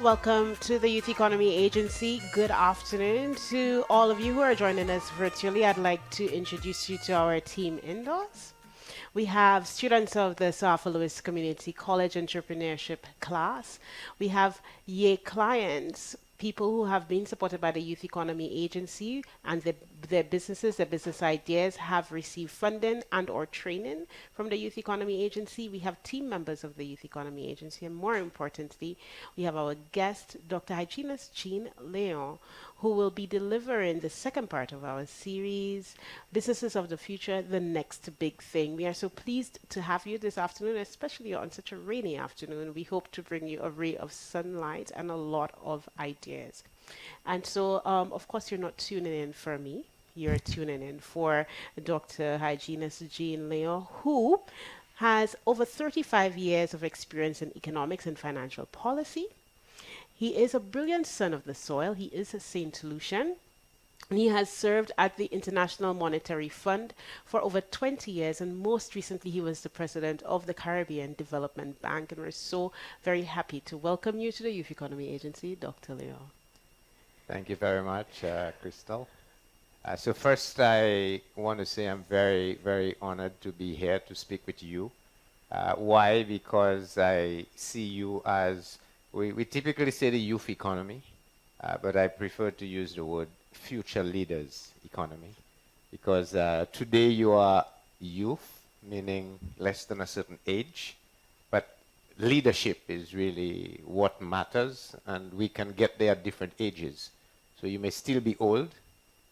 Welcome to the Youth Economy Agency. Good afternoon to all of you who are joining us virtually. I'd like to introduce you to our team indoors. We have students of the Arthur Lewis Community College Entrepreneurship class. We have YE clients, people who have been supported by the Youth Economy Agency, and their businesses, their business ideas have received funding and or training from the Youth Economy Agency. We have team members of the Youth Economy Agency, and more importantly, we have our guest, Dr. Hyginus Jean Leon, who will be delivering the second part of our series, Businesses of the Future, the Next Big Thing. We are so pleased to have you this afternoon, especially on such a rainy afternoon. We hope to bring you a ray of sunlight and a lot of ideas. And so, of course, you're not tuning in for me. You're tuning in for Dr. Hyginus Jean Leon, who has over 35 years of experience in economics and financial policy. He is a brilliant son of the soil. He is a St. Lucian. He has served at the International Monetary Fund for over 20 years, and most recently he was the president of the Caribbean Development Bank. And we're so very happy to welcome you to the Youth Economy Agency, Dr. Leo. Thank you very much, Crystal. So first, I want to say I'm very, very honored to be here to speak with you. Why? Because I see you as, we typically say the youth economy, but I prefer to use the word future leaders economy, because today you are youth, meaning less than a certain age, but leadership is really what matters, and we can get there at different ages. So you may still be old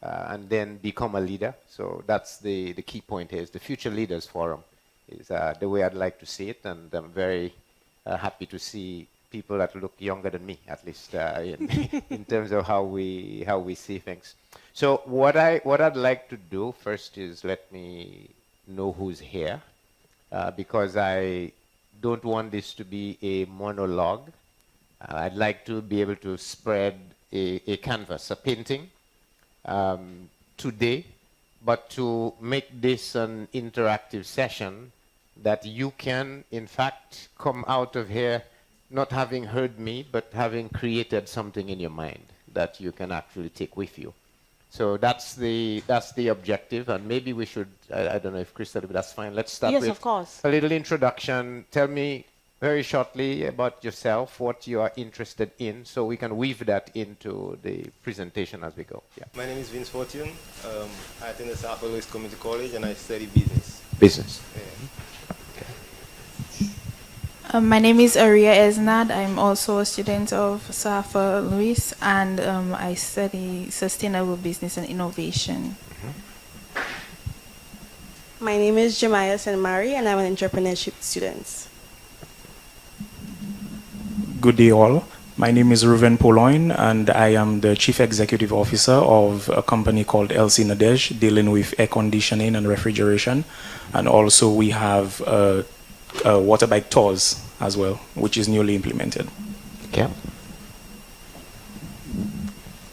and then become a leader. So that's the key point here, is the Future Leaders Forum is the way I'd like to see it, and I'm very happy to see people that look younger than me, at least in terms of how we see things. So what I'd like to do first is let me know who's here, because I don't want this to be a monologue. I'd like to be able to spread a canvas, a painting today, but to make this an interactive session that you can, in fact, come out of here not having heard me, but having created something in your mind that you can actually take with you. So that's the objective, and maybe we should, I don't know if Crystal, but that's fine. Let's start with of course. a little introduction. Tell me very shortly about yourself, what you are interested in, so we can weave that into the presentation as we go. Yeah. My name is Vince Fortune. I attend the Arthur Lewis Community College and I study business. Business. My name is Aria Esnad. I'm also a student of Arthur Lewis, and I study sustainable business and innovation. My name is Jemiah Senmari, and I'm an entrepreneurship student. Good day all. My name is Ruven Poloin, and I am the Chief Executive Officer of a company called LC Nadej, dealing with air conditioning and refrigeration. And also we have water bike tours as well, which is newly implemented. Okay.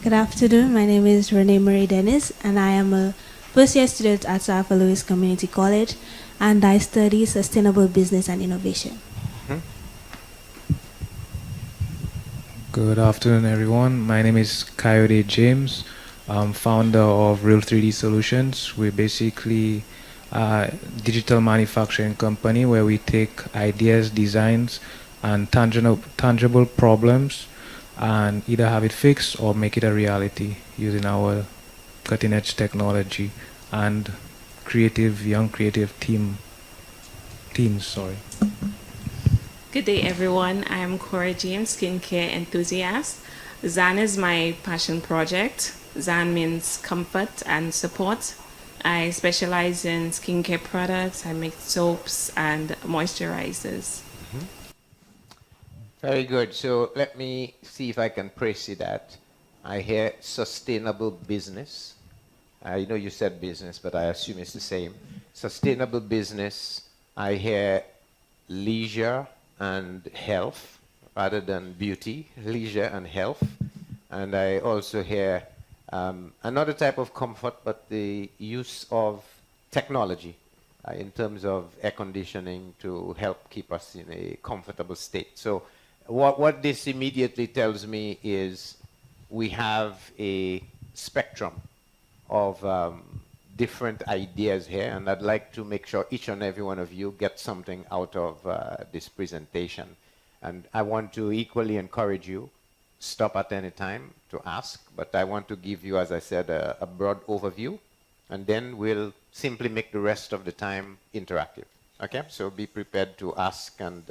Good afternoon. My name is Renee Marie Dennis, and I am a first-year student at Arthur Lewis Community College, and I study sustainable business and innovation. Good afternoon, everyone. My name is Coyote James. I'm founder of Real 3D Solutions. We're basically a digital manufacturing company where we take ideas, designs, and tangible problems and either have it fixed or make it a reality using our cutting-edge technology and young creative teams. Good day, everyone. I'm Cora James, skincare enthusiast. Zan is my passion project. Zan means comfort and support. I specialize in skincare products. I make soaps and moisturizers. Very good. So let me see if I can praise that. I hear sustainable business. I know you said business, but I assume it's the same. Sustainable business. I hear leisure and health rather than beauty, leisure and health. And I also hear another type of comfort, but the use of technology in terms of air conditioning to help keep us in a comfortable state. So What this immediately tells me is we have a spectrum of different ideas here, and I'd like to make sure each and every one of you get something out of this presentation. And I want to equally encourage you, stop at any time to ask, but I want to give you, as I said, a broad overview, and then we'll simply make the rest of the time interactive. Okay, so be prepared to ask and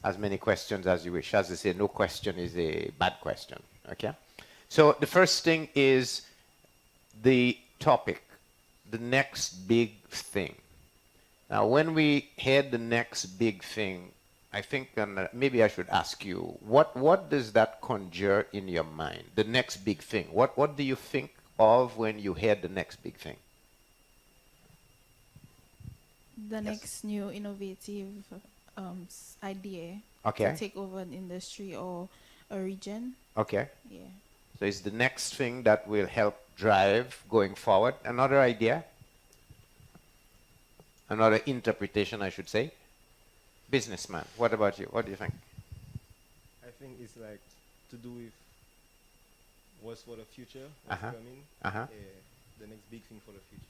as many questions as you wish. As I say, no question is a bad question. Okay, so the first thing is the topic, the next big thing. Now, when we hear the next big thing, I think maybe I should ask you, what does that conjure in your mind? The next big thing. What do you think of when you hear the next big thing? The next new innovative idea Okay. to take over an industry or a region. Okay. Yeah. So it's the next thing that will help drive going forward. Another idea? Another interpretation, I should say. Businessman, what about you? What do you think? I think it's like to do with what's for the future, what's coming. The next big thing for the future.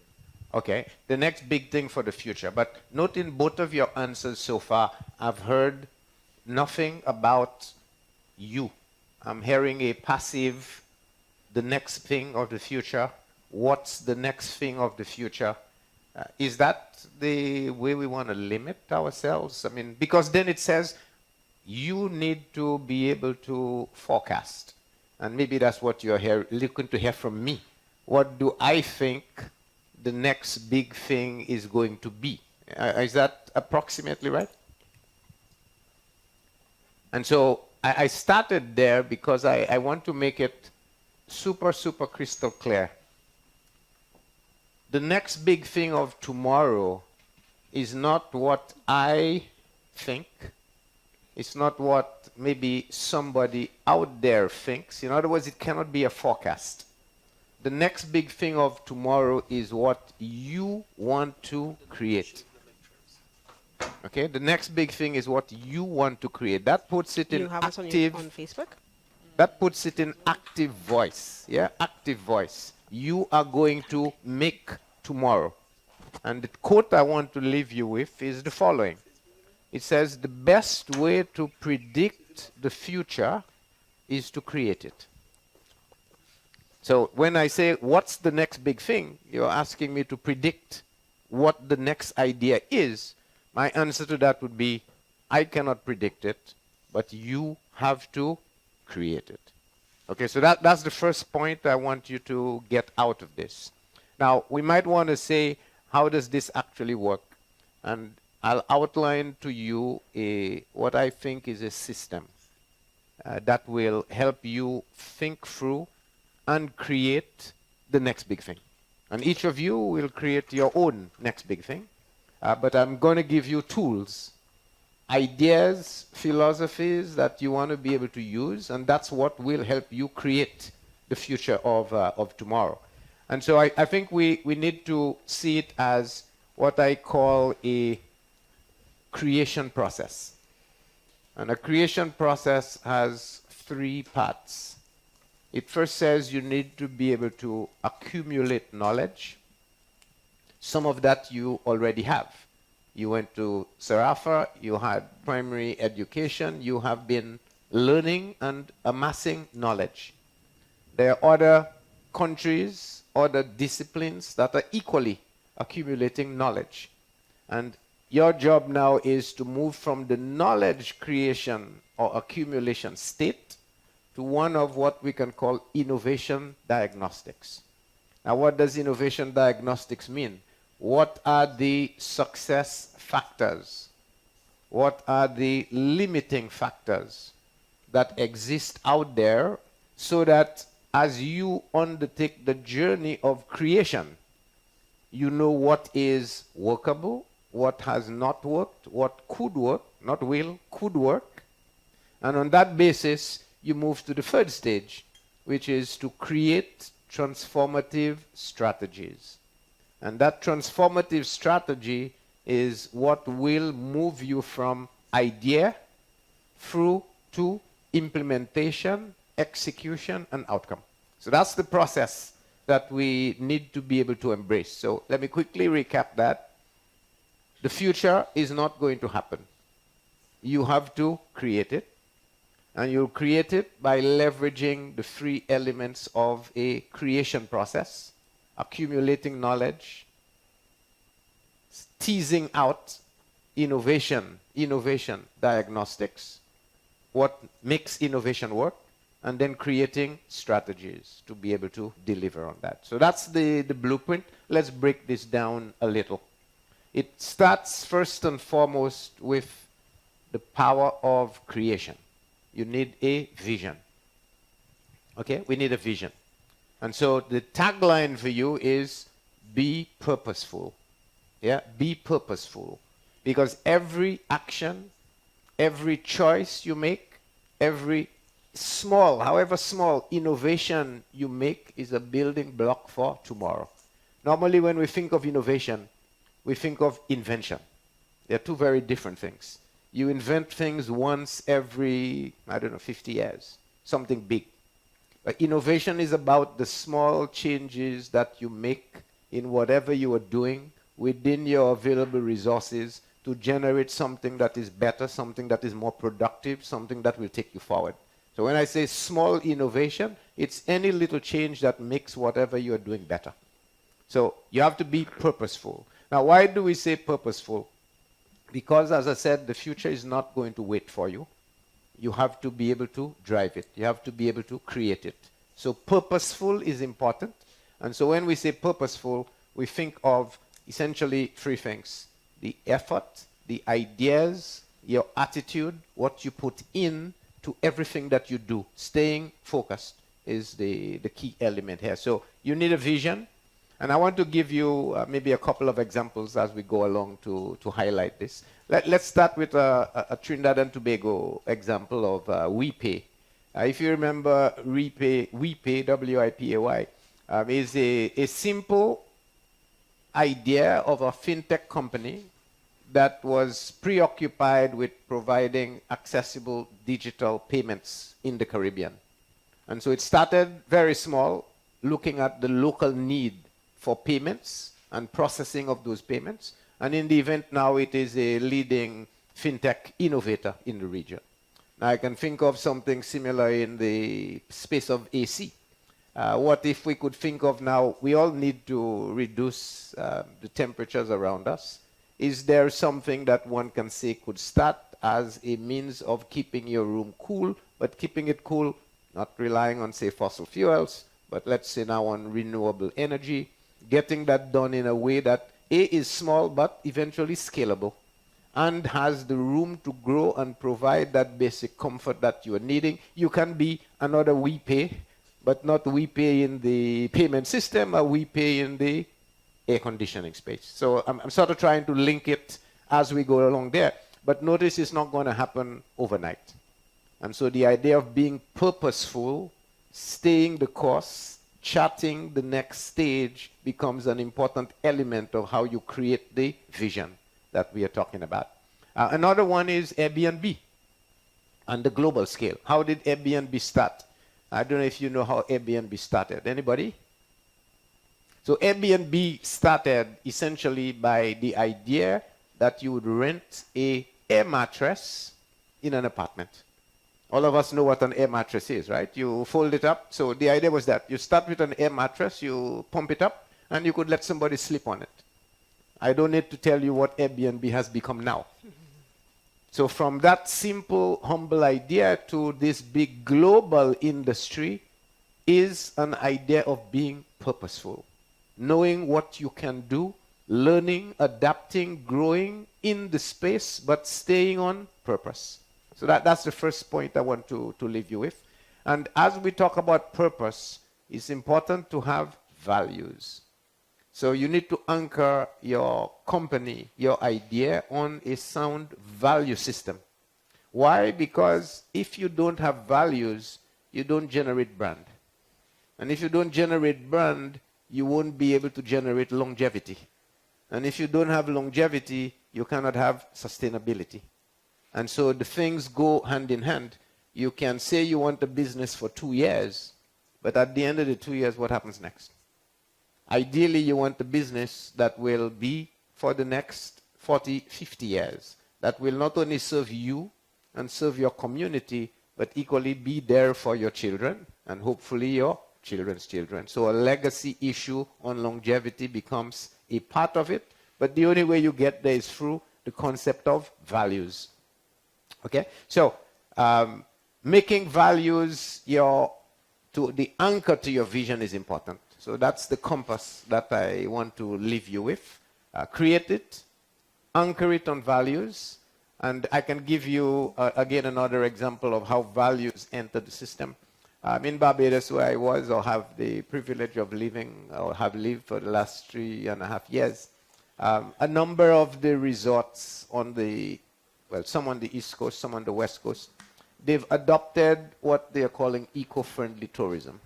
Okay, the next big thing for the future. But note in both of your answers so far, I've heard nothing about you. I'm hearing a passive, the next thing of the future. What's the next thing of the future? Is that the way we want to limit ourselves? I mean, because then it says you need to be able to forecast. And maybe that's what you're looking to hear from me. What do I think the next big thing is going to be? Is that approximately right? And so I started there because I want to make it super, super crystal clear. The next big thing of tomorrow is not what I think. It's not what maybe somebody out there thinks. In other words, it cannot be a forecast. The next big thing of tomorrow is what you want to create. Okay, the next big thing is what you want to create. That puts it in active. On Facebook? That puts it in active voice. Yeah, active voice. You are going to make tomorrow. And the quote I want to leave you with is the following. It says, the best way to predict the future is to create it. So when I say, what's the next big thing? You're asking me to predict what the next idea is. My answer to that would be, I cannot predict it, but you have to create it. Okay, so that's the first point I want you to get out of this. Now, we might want to say, how does this actually work? And I'll outline to you what I think is a system that will help you think through and create the next big thing. And each of you will create your own next big thing. But I'm going to give you tools, ideas, philosophies that you want to be able to use, and that's what will help you create the future of tomorrow. And so I think we need to see it as what I call a creation process. And a creation process has three parts. It first says you need to be able to accumulate knowledge. Some of that you already have. You went to Sarafa, you had primary education, you have been learning and amassing knowledge. There are other countries, other disciplines that are equally accumulating knowledge. And your job now is to move from the knowledge creation or accumulation state to one of what we can call innovation diagnostics. Now, what does innovation diagnostics mean? What are the success factors? What are the limiting factors that exist out there so that as you undertake the journey of creation, you know what is workable, what has not worked, what could work, not will, could work. And on that basis, you move to the third stage, which is to create transformative strategies. And that transformative strategy is what will move you from idea through to implementation, execution, and outcome. So that's the process that we need to be able to embrace. So let me quickly recap that. The future is not going to happen. You have to create it. And you'll create it by leveraging the three elements of a creation process: accumulating knowledge, teasing out innovation, diagnostics, what makes innovation work, and then creating strategies to be able to deliver on that. So that's the blueprint. Let's break this down a little. It starts first and foremost with the power of creation. You need a vision. Okay, we need a vision. And so the tagline for you is be purposeful. Yeah, be purposeful. Because every action, every choice you make, every small, however small, innovation you make is a building block for tomorrow. Normally when we think of innovation, we think of invention. They're two very different things. You invent things once every, 50 years, something big. But innovation is about the small changes that you make in whatever you are doing within your available resources to generate something that is better, something that is more productive, something that will take you forward. So when I say small innovation, it's any little change that makes whatever you are doing better. So you have to be purposeful. Now, why do we say purposeful? Because, as I said, the future is not going to wait for you. You have to be able to drive it. You have to be able to create it. So purposeful is important. And so when we say purposeful, we think of essentially three things: the effort, the ideas, your attitude, what you put in to everything that you do. Staying focused is the key element here. So you need a vision. And I want to give you maybe a couple of examples as we go along to highlight this. Let's start with a Trinidad and Tobago example of WePay. If you remember, WePay, W-I-P-A-Y, is a simple idea of a fintech company that was preoccupied with providing accessible digital payments in the Caribbean. And so it started very small, looking at the local need for payments and processing of those payments. And in the event now, it is a leading fintech innovator in the region. Now, I can think of something similar in the space of AC. What if we could think of now, we all need to reduce the temperatures around us. Is there something that one can say could start as a means of keeping your room cool, but keeping it cool, not relying on, say, fossil fuels, but let's say now on renewable energy, getting that done in a way that A, is small, but eventually scalable, and has the room to grow and provide that basic comfort that you are needing. You can be another WePay, but not WePay in the payment system, or WePay in the air conditioning space. So I'm sort of trying to link it as we go along there. But notice it's not going to happen overnight. And so the idea of being purposeful, staying the course, charting the next stage becomes an important element of how you create the vision that we are talking about. Another one is Airbnb on the global scale. How did Airbnb start? I don't know if you know how Airbnb started. Anybody? So Airbnb started essentially by the idea that you would rent an air mattress in an apartment. All of us know what an air mattress is, right? You fold it up. So the idea was that you start with an air mattress, you pump it up, and you could let somebody sleep on it. I don't need to tell you what Airbnb has become now. So from that simple, humble idea to this big global industry is an idea of being purposeful. Knowing what you can do, learning, adapting, growing in the space, but staying on purpose. So that's the first point I want to leave you with. And as we talk about purpose, it's important to have values. So you need to anchor your company, your idea on a sound value system. Why? Because if you don't have values, you don't generate brand. And if you don't generate brand, you won't be able to generate longevity. And if you don't have longevity, you cannot have sustainability. And so the things go hand in hand. you can say you want a business for 2 years, but at the end of the 2 years, what happens next? Ideally, you want a business that will be for the next 40, 50 years, that will not only serve you and serve your community, but equally be there for your children and hopefully your children's children. So a legacy issue on longevity becomes a part of it, but the only way you get there is through the concept of values. Okay? So making values the anchor to your vision is important. So that's the compass that I want to leave you with. Create it, anchor it on values, and I can give you, again, another example of how values enter the system. In Barbados, where I was, or have the privilege of living, or have lived for the last 3.5 years, a number of the resorts on some on the East Coast, some on the West Coast, they've adopted what they are calling eco-friendly tourism.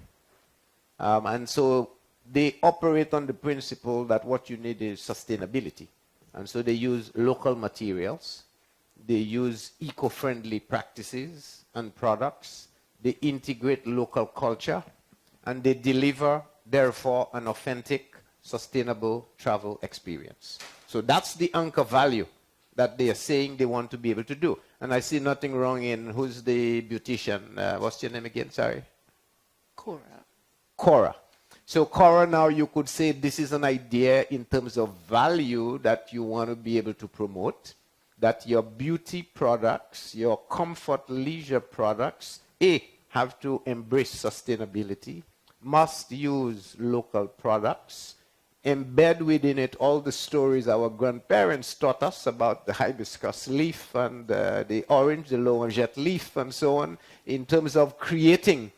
And so they operate on the principle that what you need is sustainability. And so they use local materials, they use eco-friendly practices and products, they integrate local culture, and they deliver, therefore, an authentic, sustainable travel experience. So that's the anchor value that they are saying they want to be able to do. And I see nothing wrong in, who's the beautician? What's your name again? Sorry? Cora. So Cora, now you could say this is an idea in terms of value that you want to be able to promote, that your beauty products, your comfort leisure products, have to embrace sustainability, must use local products, embed within it all the stories our grandparents taught us about the hibiscus leaf and the orange, the l'orangeette leaf, and so on, in terms of creating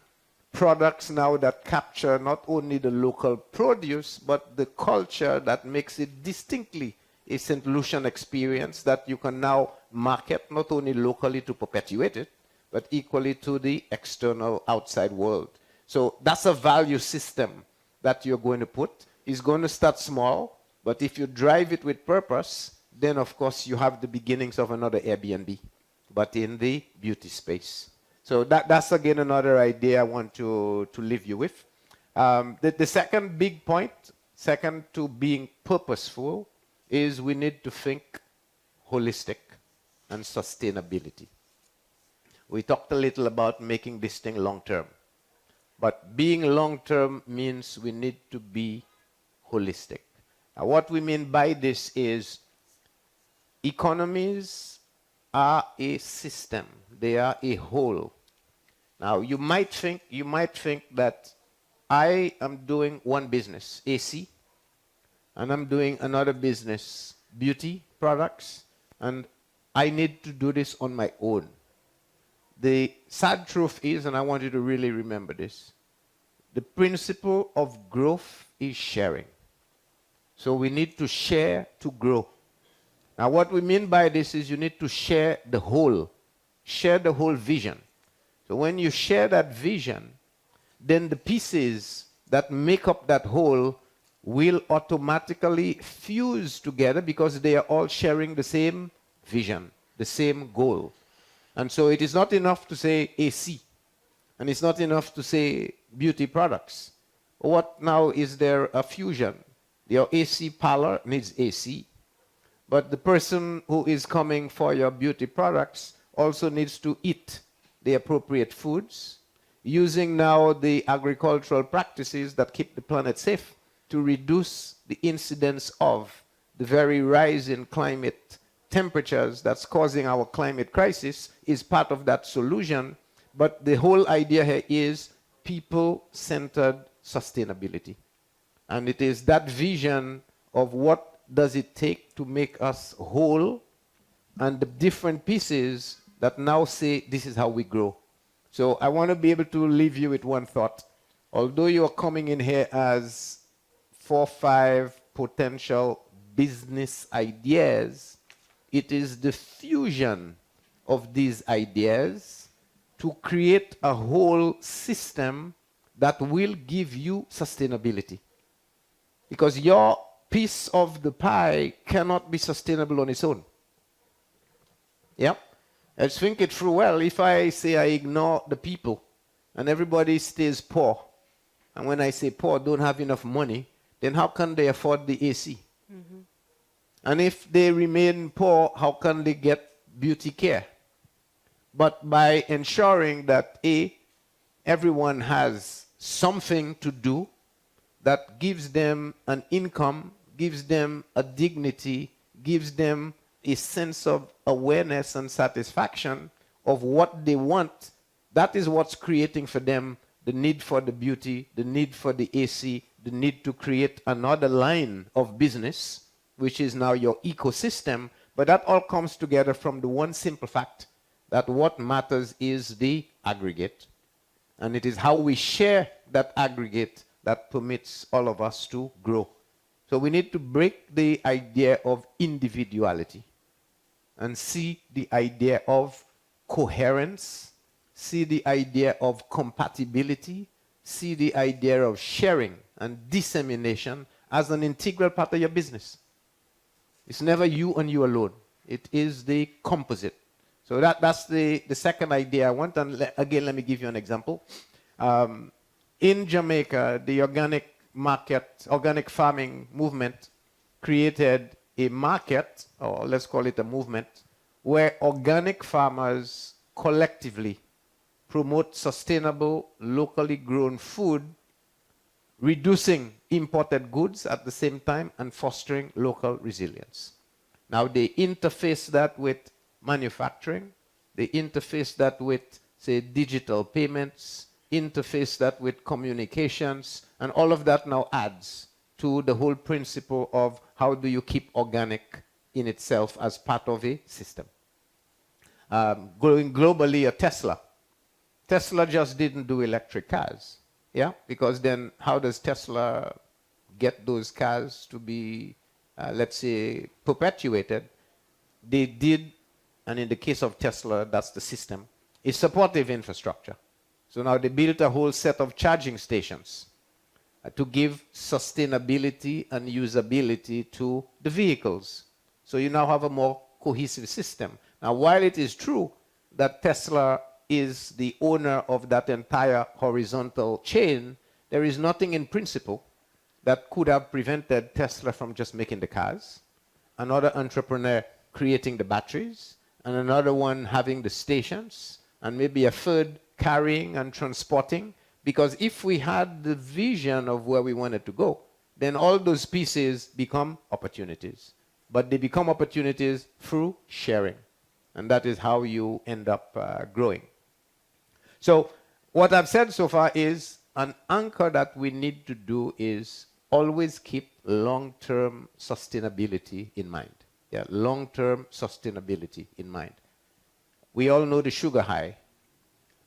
products now that capture not only the local produce, but the culture that makes it distinctly a St. Lucian experience that you can now market not only locally to perpetuate it, but equally to the external outside world. So that's a value system that you're going to put. It's going to start small, but if you drive it with purpose, then of course you have the beginnings of another Airbnb, but in the beauty space. So that's again another idea I want to leave you with. The second big point, second to being purposeful, is we need to think holistic and sustainability. We talked a little about making this thing long-term. But being long-term means we need to be holistic. Now, what we mean by this is economies are a system. They are a whole. Now, you might think that I am doing one business, AC, and I'm doing another business, beauty products, and I need to do this on my own. The sad truth is, and I want you to really remember this, the principle of growth is sharing. So we need to share to grow. Now what we mean by this is you need to share the whole vision. So when you share that vision, then the pieces that make up that whole will automatically fuse together because they are all sharing the same vision, the same goal. And so it is not enough to say AC, and it's not enough to say beauty products. What now is there a fusion? Your AC parlor needs AC, but the person who is coming for your beauty products also needs to eat the appropriate foods, using now the agricultural practices that keep the planet safe to reduce the incidence of the very rise in climate temperatures that's causing our climate crisis is part of that solution. But the whole idea here is people-centered sustainability. And it is that vision of what does it take to make us whole and the different pieces that now say this is how we grow. So I want to be able to leave you with one thought. Although you are coming in here as 4 or 5 potential business ideas, it is the fusion of these ideas to create a whole system that will give you sustainability. Because your piece of the pie cannot be sustainable on its own. Yeah? Let's think it through well. If I say I ignore the people and everybody stays poor, and when I say poor, don't have enough money, then how can they afford the AC? Mm-hmm. And if they remain poor, how can they get beauty care? But by ensuring that everyone has something to do that gives them an income, gives them a dignity, gives them a sense of awareness and satisfaction of what they want, that is what's creating for them the need for the beauty, the need for the AC, the need to create another line of business, which is now your ecosystem. But that all comes together from the one simple fact that what matters is the aggregate. And it is how we share that aggregate that permits all of us to grow. So we need to break the idea of individuality and see the idea of coherence, see the idea of compatibility, see the idea of sharing and dissemination as an integral part of your business. It's never you and you alone. It is the composite. So that's the second idea I want. And again, let me give you an example. In Jamaica, the organic farming movement created a market, or let's call it a movement, where organic farmers collectively promote sustainable, locally grown food, reducing imported goods at the same time and fostering local resilience. Now they interface that with manufacturing, they interface that with, say, digital payments, interface that with communications, and all of that now adds to the whole principle of how do you keep organic in itself as part of a system. Going globally, a Tesla. Tesla just didn't do electric cars, yeah? Because then how does Tesla get those cars to be, let's say, perpetuated? They did, and in the case of Tesla, that's the system, a supportive infrastructure. So now they built a whole set of charging stations to give sustainability and usability to the vehicles. So you now have a more cohesive system. Now, while it is true that Tesla is the owner of that entire horizontal chain, there is nothing in principle that could have prevented Tesla from just making the cars, another entrepreneur creating the batteries, and another one having the stations, and maybe a third carrying and transporting. Because if we had the vision of where we wanted to go, then all those pieces become opportunities. But they become opportunities through sharing. And that is how you end up growing. So what I've said so far is an anchor that we need to do is always keep long-term sustainability in mind. Yeah, long-term sustainability in mind. We all know the sugar high.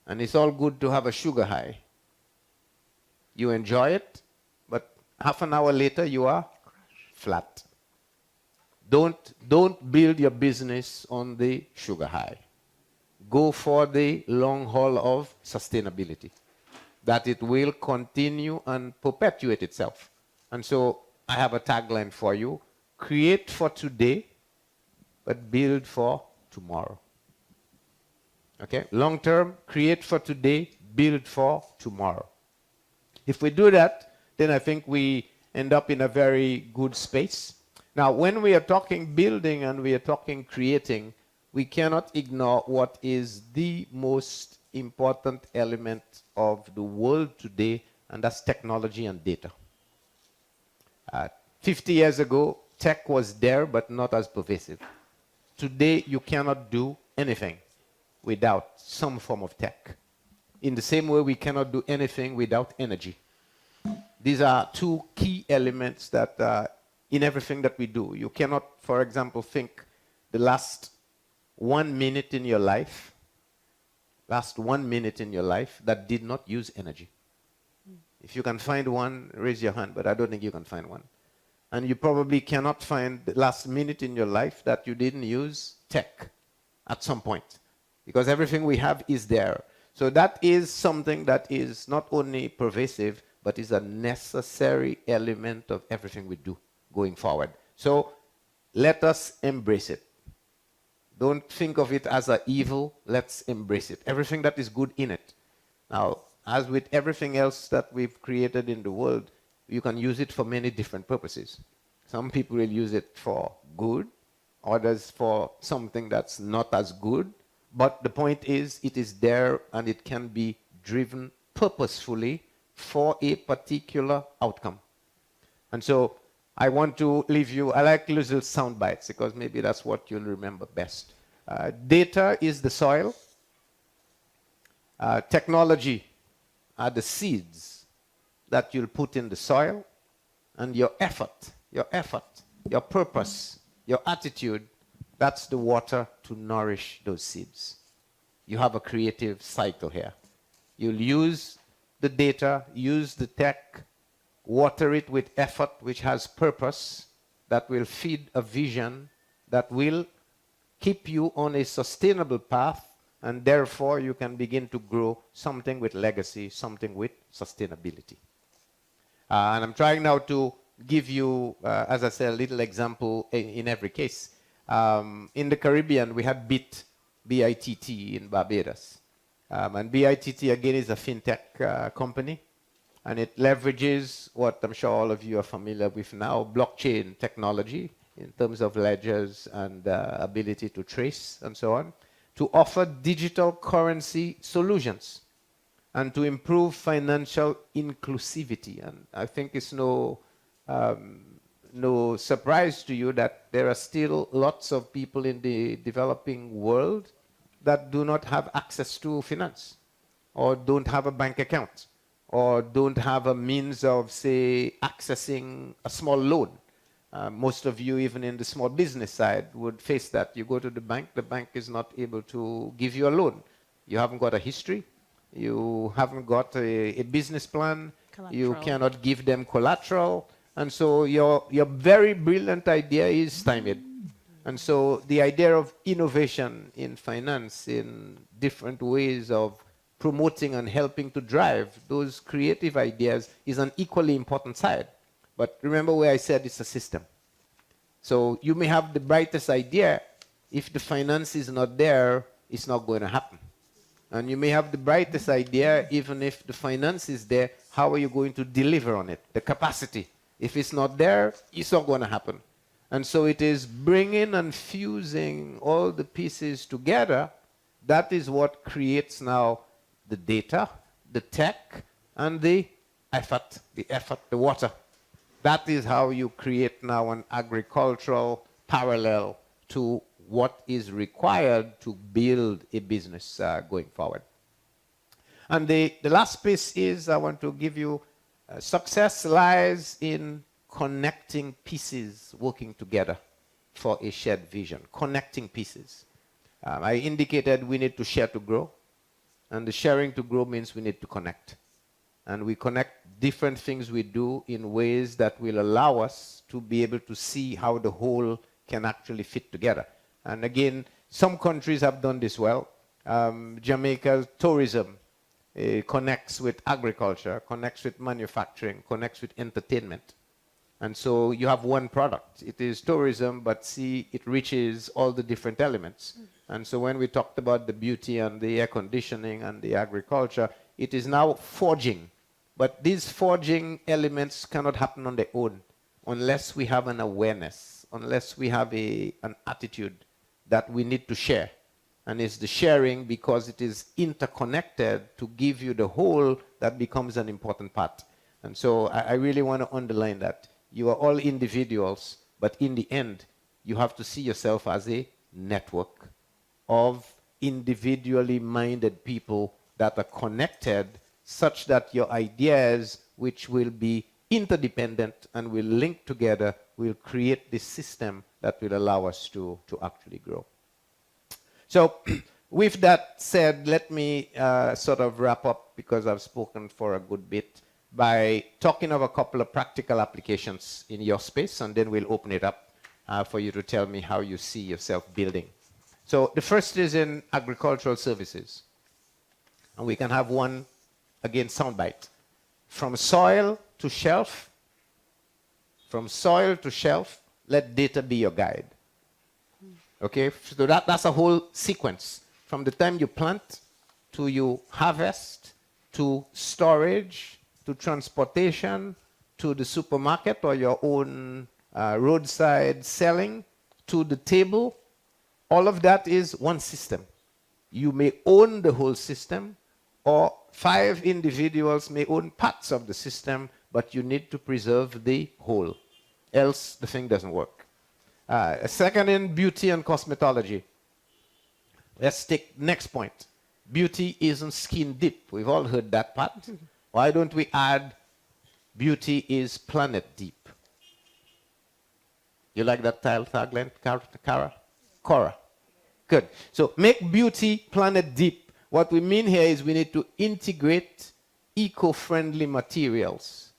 And it's all good to have a sugar high. You enjoy it, but half an hour later you are flat. Don't build your business on the sugar high. Go for the long haul of sustainability, that it will continue and perpetuate itself. And so I have a tagline for you: create for today, but build for tomorrow. Okay? Long term, create for today, build for tomorrow. If we do that, then I think we end up in a very good space. Now, when we are talking building and we are talking creating, we cannot ignore what is the most important element of the world today, and that's technology and data. 50 years ago, tech was there, but not as pervasive. Today, you cannot do anything without some form of tech. In the same way, we cannot do anything without energy. These are two key elements that in everything that we do. You cannot, for example, think the last 1 minute in your life, that did not use energy. If you can find one, raise your hand, but I don't think you can find one. And you probably cannot find the last minute in your life that you didn't use tech at some point, because everything we have is there. So that is something that is not only pervasive, but is a necessary element of everything we do going forward. So let us embrace it. Don't think of it as an evil. Let's embrace it. Everything that is good in it. Now, as with everything else that we've created in the world, you can use it for many different purposes. Some people will use it for good, others for something that's not as good. But the point is, it is there and it can be driven purposefully for a particular outcome. And so I want to leave you, I like little sound bites because maybe that's what you'll remember best. Data is the soil. Technology are the seeds that you'll put in the soil. And your effort, your purpose, your attitude, that's the water to nourish those seeds. You have a creative cycle here. You'll use the data, use the tech, water it with effort which has purpose, that will feed a vision, that will keep you on a sustainable path, and therefore you can begin to grow something with legacy, something with sustainability. And I'm trying now to give you, as I said, a little example in every case. In the Caribbean, we had BITT in Barbados. And BITT, again, is a fintech company. And it leverages what I'm sure all of you are familiar with now, blockchain technology in terms of ledgers and ability to trace and so on, to offer digital currency solutions and to improve financial inclusivity. And I think it's no surprise to you that there are still lots of people in the developing world that do not have access to finance, or don't have a bank account, or don't have a means of, say, accessing a small loan. Most of you, even in the small business side, would face that. You go to the bank is not able to give you a loan. You haven't got a history. You haven't got a business plan. Collateral. You cannot give them collateral. And so your very brilliant idea is stymied. And so the idea of innovation in finance, in different ways of promoting and helping to drive those creative ideas, is an equally important side. But remember where I said it's a system. So you may have the brightest idea. If the finance is not there, it's not going to happen. And you may have the brightest idea, even if the finance is there, how are you going to deliver on it? The capacity. If it's not there, it's not going to happen. And so it is bringing and fusing all the pieces together. That is what creates now the data, the tech, and the effort, the water. That is how you create now an agricultural parallel to what is required to build a business going forward. And the last piece is, I want to give you, success lies in connecting pieces working together for a shared vision. Connecting pieces. I indicated we need to share to grow. And the sharing to grow means we need to connect. And we connect different things we do in ways that will allow us to be able to see how the whole can actually fit together. And again, some countries have done this well. Jamaica's tourism connects with agriculture, connects with manufacturing, connects with entertainment. And so you have one product. It is tourism, but see, it reaches all the different elements. And so when we talked about the beauty and the air conditioning and the agriculture, it is now forging. But these forging elements cannot happen on their own unless we have an awareness, unless we have an attitude that we need to share. And it's the sharing, because it is interconnected, to give you the whole that becomes an important part. And so I really want to underline that. You are all individuals, but in the end, you have to see yourself as a network of individually minded people that are connected, such that your ideas, which will be interdependent and will link together, will create this system that will allow us to actually grow. So with that said, let me sort of wrap up, because I've spoken for a good bit, by talking of a couple of practical applications in your space, and then we'll open it up for you to tell me how you see yourself building. So the first is in agricultural services. And we can have one, again, soundbite. From soil to shelf, let data be your guide. Okay, so that's a whole sequence. From the time you plant to you harvest, to storage, to transportation, to the supermarket or your own roadside selling, to the table, all of that is one system. You may own the whole system, or 5 individuals may own parts of the system, but you need to preserve the whole. Else, the thing doesn't work. Second, in beauty and cosmetology. Let's take next point. Beauty isn't skin deep. We've all heard that part. Why don't we add beauty is planet deep? You like that tagline, Cara? Cora. Good. So make beauty planet deep. What we mean here is we need to integrate eco-friendly materials,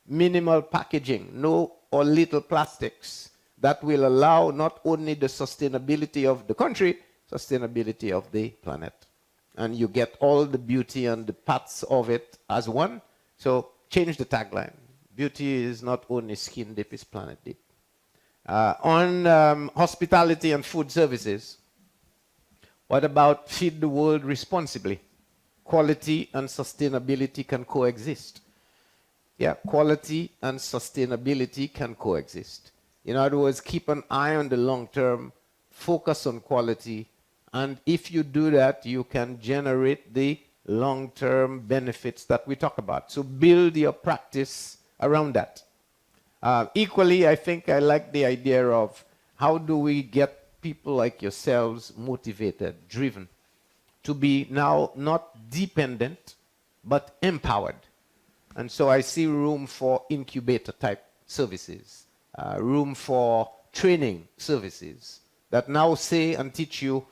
minimal packaging, no or little plastics that will allow not only the sustainability of the country, sustainability of the planet. And you get all the beauty and the parts of it as one. So change the tagline. Beauty is not only skin deep, it's planet deep. On hospitality and food services, what about feed the world responsibly? Quality and sustainability can coexist. Yeah, quality and sustainability can coexist. In other words, keep an eye on the long term, focus on quality, and if you do that, you can generate the long-term benefits that we talk about. So build your practice around that. Equally, I think I like the idea of how do we get people like yourselves motivated, driven, to be now not dependent, but empowered. And so I see room for incubator type services, room for training services that now say and teach you,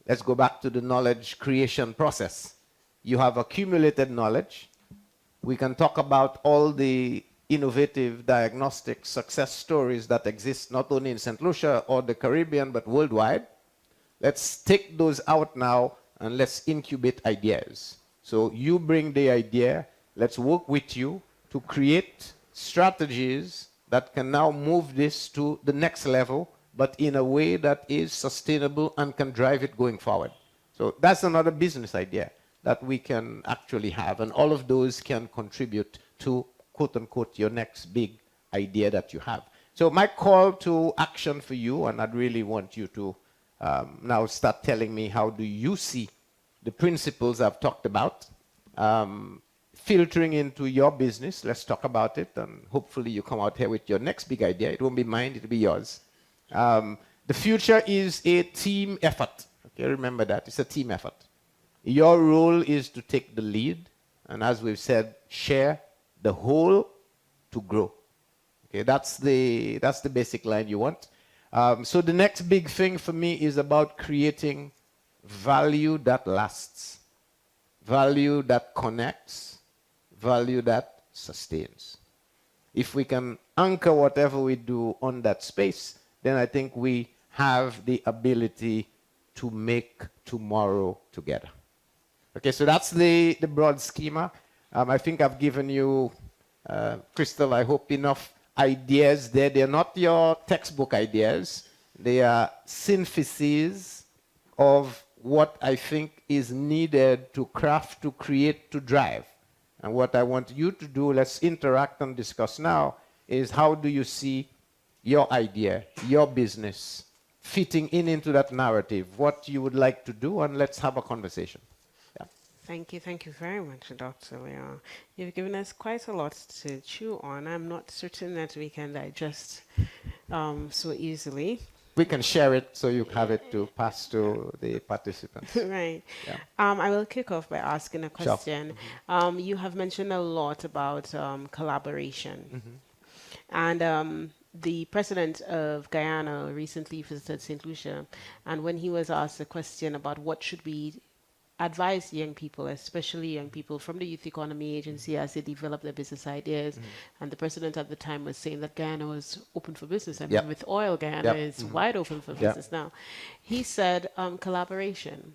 let's go back to the knowledge creation process. You have accumulated knowledge. We can talk about all the innovative diagnostic success stories that exist not only in St. Lucia or the Caribbean, but worldwide. Let's take those out now and let's incubate ideas. So you bring the idea, let's work with you to create strategies that can now move this to the next level, but in a way that is sustainable and can drive it going forward. So that's another business idea that we can actually have, and all of those can contribute to, quote unquote, your next big idea that you have. So my call to action for you, and I'd really want you to now start telling me how do you see the principles I've talked about, filtering into your business. Let's talk about it, and hopefully you come out here with your next big idea. It won't be mine, it'll be yours. The future is a team effort. Okay, remember that. It's a team effort. Your role is to take the lead, and as we've said, share the whole to grow. Okay, that's the basic line you want. So the next big thing for me is about creating value that lasts, value that connects, value that sustains. If we can anchor whatever we do on that space, then I think we have the ability to make tomorrow together. Okay, so that's the broad schema. I think I've given you, Crystal, I hope, enough ideas there. They're not your textbook ideas. They are syntheses of what I think is needed to craft, to create, to drive. And what I want you to do, let's interact and discuss now, is how do you see your idea, your business, fitting into that narrative, what you would like to do, and let's have a conversation. Yeah. Thank you very much, Dr. Leon. You've given us quite a lot to chew on. I'm not certain that we can digest so easily. We can share it so you have it to pass to the participants. Right. Yeah. I will kick off by asking a question. Sure. Mm-hmm. You have mentioned a lot about collaboration. Mm-hmm. And the president of Guyana recently visited St. Lucia, and when he was asked a question about what should we advise young people, especially young people from the Youth Economy Agency as they develop their business ideas, and the president at the time was saying that Guyana was open for business. I mean, with oil, Guyana is wide open for business now. He said collaboration.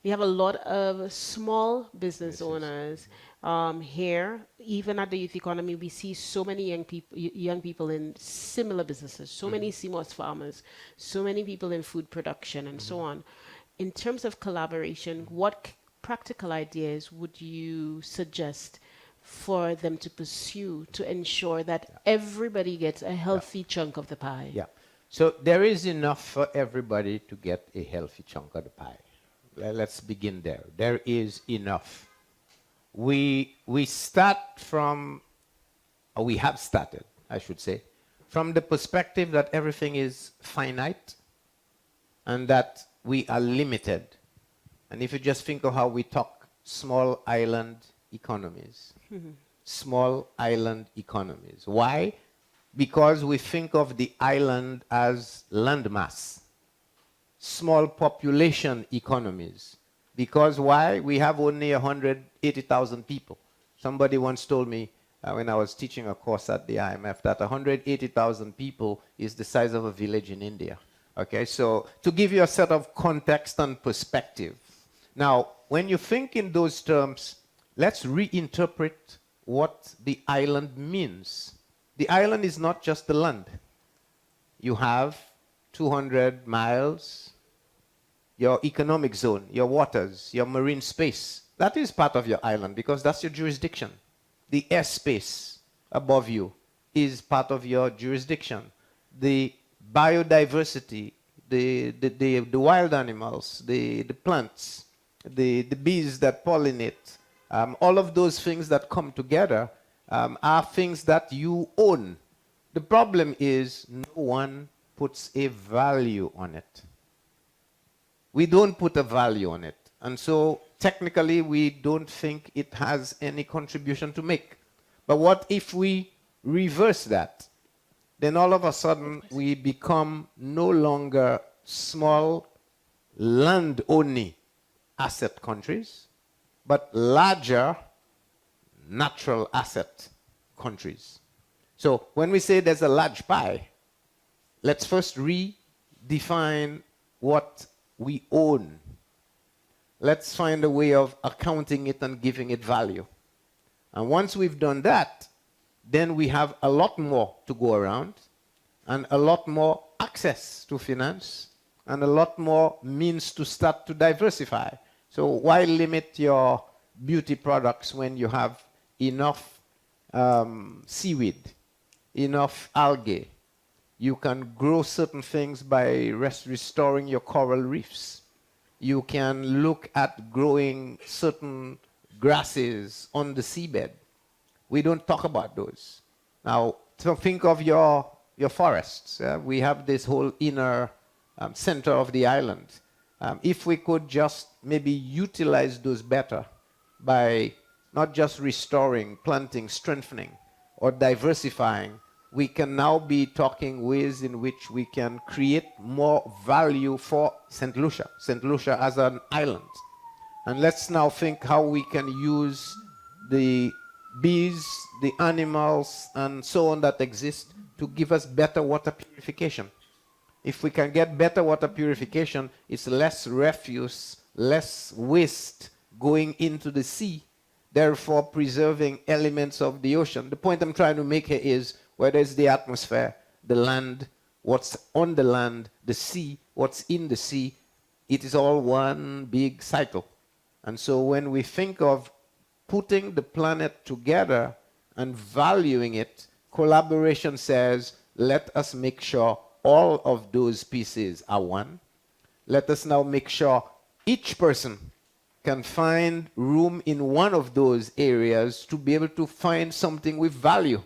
We have a lot of small business owners here, even at the youth economy, we see so many young people in similar businesses, so many CMOS farmers, so many people in food production, and so on. In terms of collaboration, what practical ideas would you suggest for them to pursue to ensure that everybody gets a healthy chunk of the pie? Yeah. So there is enough for everybody to get a healthy chunk of the pie. Let's begin there. There is enough. We start from, or we have started, I should say, from the perspective that everything is finite and that we are limited. And if you just think of how we talk small island economies, small island economies. Why? Because we think of the island as landmass, small population economies. Because why? We have only 180,000 people. Somebody once told me when I was teaching a course at the IMF that 180,000 people is the size of a village in India. Okay, so to give you a set of context and perspective. Now, when you think in those terms, let's reinterpret what the island means. The island is not just the land. You have 200 miles, your economic zone, your waters, your marine space. That is part of your island because that's your jurisdiction. The airspace above you is part of your jurisdiction. The biodiversity, the wild animals, the plants, the bees that pollinate, all of those things that come together are things that you own. The problem is no one puts a value on it. We don't put a value on it. And so technically we don't think it has any contribution to make. But what if we reverse that? Then all of a sudden we become no longer small land-only asset countries, but larger natural asset countries. So when we say there's a large pie, let's first redefine what we own. Let's find a way of accounting it and giving it value. And once we've done that, then we have a lot more to go around and a lot more access to finance and a lot more means to start to diversify. So why limit your beauty products when you have enough seaweed, enough algae? You can grow certain things by restoring your coral reefs. You can look at growing certain grasses on the seabed. We don't talk about those. Now, so think of your forests. We have this whole inner center of the island. If we could just maybe utilize those better by not just restoring, planting, strengthening, or diversifying, we can now be talking ways in which we can create more value for St. Lucia as an island. And let's now think how we can use the bees, the animals, and so on that exist to give us better water purification. If we can get better water purification, it's less refuse, less waste going into the sea, therefore preserving elements of the ocean. The point I'm trying to make here is whether it's the atmosphere, the land, what's on the land, the sea, what's in the sea, it is all one big cycle. And so when we think of putting the planet together and valuing it, collaboration says, let us make sure all of those pieces are one. Let us now make sure each person can find room in one of those areas to be able to find something with value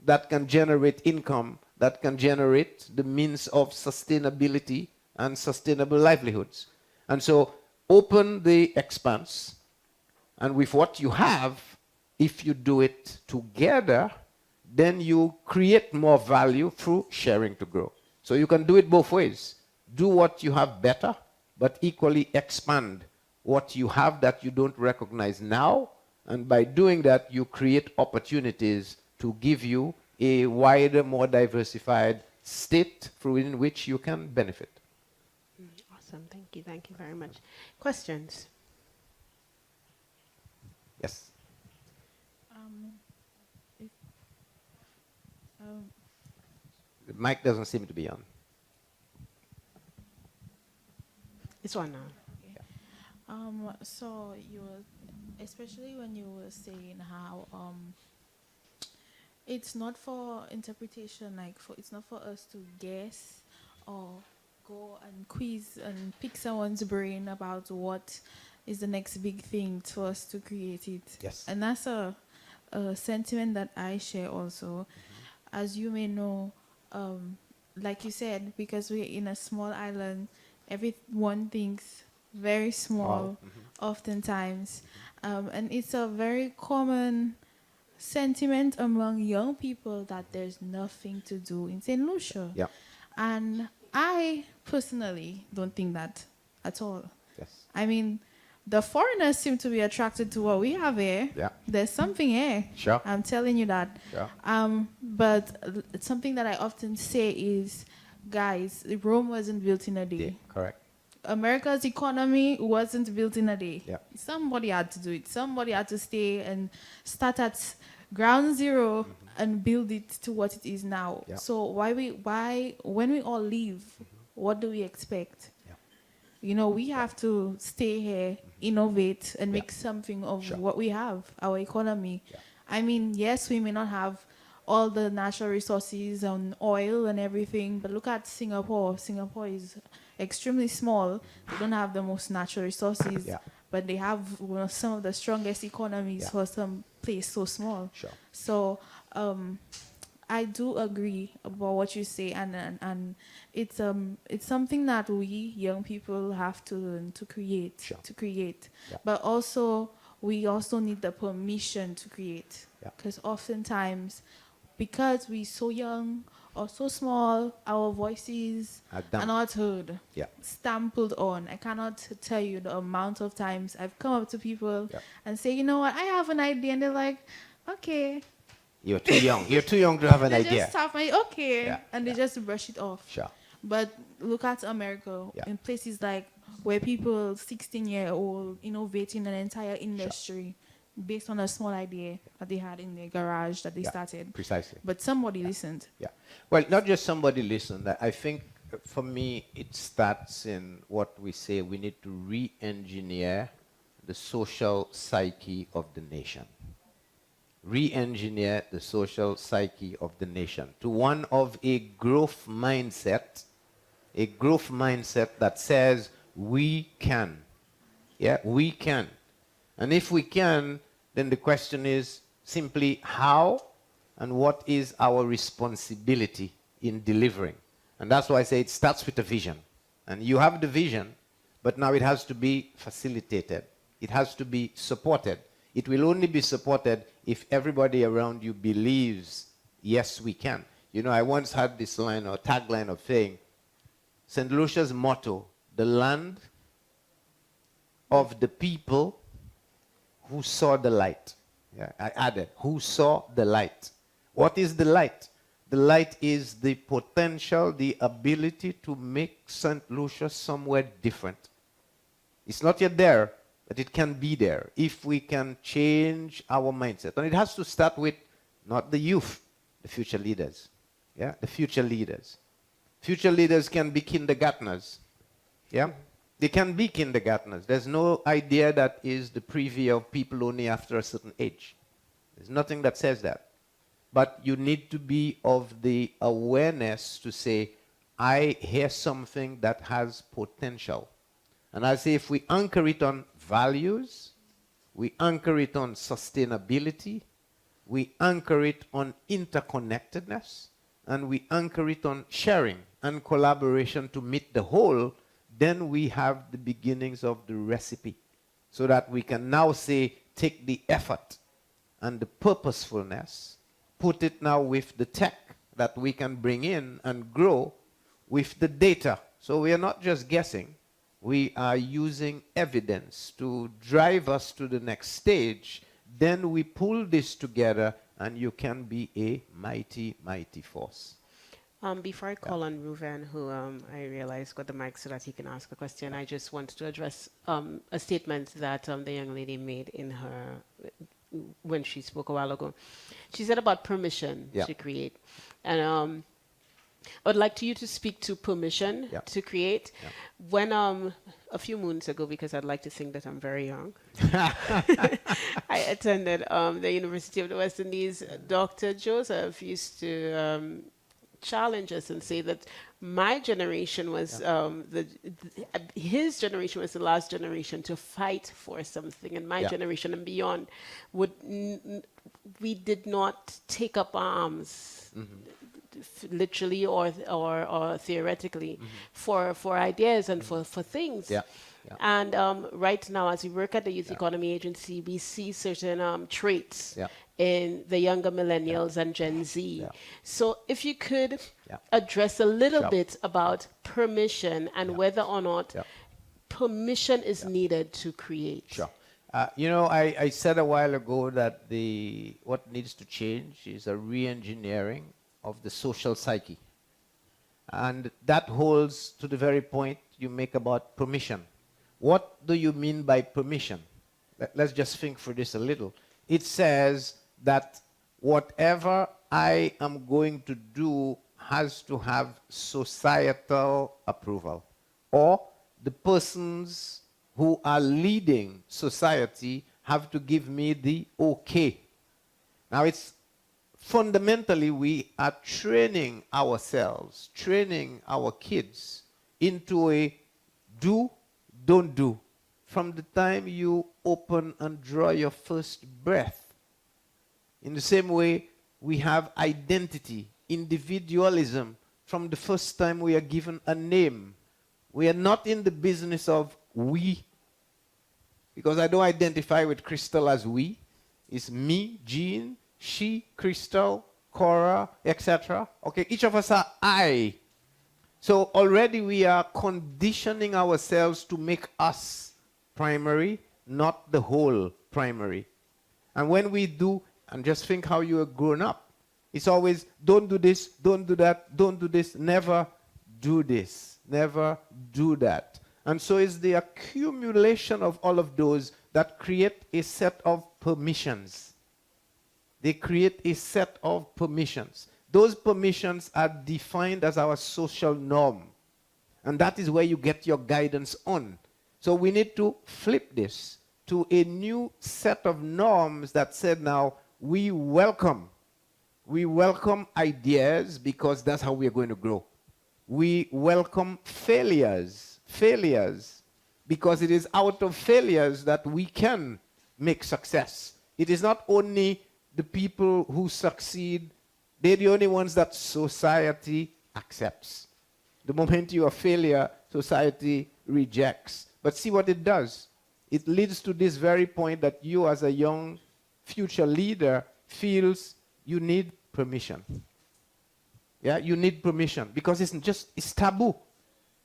that can generate income, that can generate the means of sustainability and sustainable livelihoods. And so open the expanse, and with what you have, if you do it together, then you create more value through sharing to grow. So you can do it both ways. Do what you have better, but equally expand what you have that you don't recognize now. And by doing that, you create opportunities to give you a wider, more diversified state through in which you can benefit. Awesome. Thank you very much. Questions? Yes. Um, if, um, The mic doesn't seem to be on. It's on now. so you were, especially when you were saying how it's not for interpretation, like for it's not for us to guess or go and quiz and pick someone's brain about what is the next big thing to us to create it. Yes. And that's a sentiment that I share also. As you may know, like you said, because we're in a small island, everyone thinks very small, oftentimes. And it's a very common sentiment among young people that there's nothing to do in St. Lucia. Yeah. And I personally don't think that at all. Yes. I mean, the foreigners seem to be attracted to what we have here. Yeah. There's something here. Sure. I'm telling you that. Sure. But it's something that I often say is, guys, Rome wasn't built in a day. Yeah, correct. America's economy wasn't built in a day. Yeah. Somebody had to do it. Somebody had to stay and start at ground zero and build it to what it is now. Yeah. So why when we all leave, what do we expect? Yeah. You know, we have to stay here, innovate, and Yeah. make something of Sure. what we have, our economy. Yeah. I mean, yes, we may not have all the natural resources and oil and everything, but look at Singapore. Singapore is extremely small. They don't have the most natural resources, Yeah. but they have some of the strongest economies Yeah. for some place so small. Sure. So I do agree about what you say, and it's something that we young people have to learn to create, Sure. Yeah. But also we also need the permission to create, Yeah. because oftentimes, because we're so young or so small, our voices Are dumb. are not heard, Yeah. stampled on. I cannot tell you the amount of times I've come up to people Yeah. and say, you know what, I have an idea, and they're like, okay. You're too young. You're too young to have an They idea. just have my okay, Yeah, and they just brush it off. Sure. But look at America, Yeah. in places like where people 16-year-old innovating an entire industry based on a small idea that they had in their garage that they Yeah, started. precisely. But somebody listened. Yeah. Well, not just somebody listened. I think for me, it starts in what we say we need to re-engineer the social psyche of the nation. Re-engineer the social psyche of the nation to one of a growth mindset that says we can. Yeah, we can. And if we can, then the question is simply how and what is our responsibility in delivering. And that's why I say it starts with a vision. And you have the vision, but now it has to be facilitated. It has to be supported. It will only be supported if everybody around you believes, yes, we can. You know, I once had this line or tagline of saying, St. Lucia's motto, the land of the people who saw the light. Yeah, I added, who saw the light. What is the light? The light is the potential, the ability to make St. Lucia somewhere different. It's not yet there, but it can be there if we can change our mindset. And it has to start with not the youth, the future leaders. Yeah, the future leaders. Future leaders can be kindergartners. Yeah, they can be kindergartners. There's no idea that is the preview of people only after a certain age. There's nothing that says that. But you need to be of the awareness to say, I hear something that has potential. And I say if we anchor it on values, we anchor it on sustainability, we anchor it on interconnectedness, and we anchor it on sharing and collaboration to meet the whole, then we have the beginnings of the recipe. So that we can now say, take the effort and the purposefulness, put it now with the tech that we can bring in and grow with the data. So we are not just guessing. We are using evidence to drive us to the next stage. Then we pull this together and you can be a mighty, mighty force. Before I call on Ruven, who I realize got the mic so that he can ask a question, I just wanted to address a statement that the young lady made in her when she spoke a while ago. She said about permission Yeah. to create. And I would like you to speak to permission Yeah. to create. Yeah. When a few moons ago, because I'd like to think that I'm very young, I attended the University of the West Indies. Dr. Joseph used to challenge us and say that my generation was his generation was the last generation to fight for something, and my Yeah. generation and beyond we did not take up arms literally or theoretically for ideas and for things. Yeah. Yeah. And right now, as we work at the Youth Economy Agency, we see certain traits Yeah. in the younger millennials and Gen Z. Yeah. So if you could Yeah. address a little Sure. bit about permission and whether or not Yeah. permission is needed to create. Sure. I said a while ago that what needs to change is a re-engineering of the social psyche. And that holds to the very point you make about permission. What do you mean by permission? Let's just think for this a little. It says that whatever I am going to do has to have societal approval, or the persons who are leading society have to give me the okay. Now, it's fundamentally we are training ourselves, training our kids into a do, don't do from the time you open and draw your first breath. In the same way, we have identity, individualism from the first time we are given a name. We are not in the business of we, because I don't identify with Crystal as we. It's me, Jean, she, Crystal, Cora, etc. Okay, each of us are I. So already we are conditioning ourselves to make us primary, not the whole primary. And when we do, and just think how you are grown up, it's always don't do this, don't do that, don't do this, never do this, never do that. And so it's the accumulation of all of those that create a set of permissions. They create a set of permissions. Those permissions are defined as our social norm. And that is where you get your guidance on. So we need to flip this to a new set of norms that said now, we welcome ideas because that's how we are going to grow. We welcome failures because it is out of failures that we can make success. It is not only the people who succeed, they're the only ones that society accepts. The moment you're a failure, society rejects. But see what it does. It leads to this very point that you as a young future leader feels you need permission. Yeah, you need permission because it's taboo.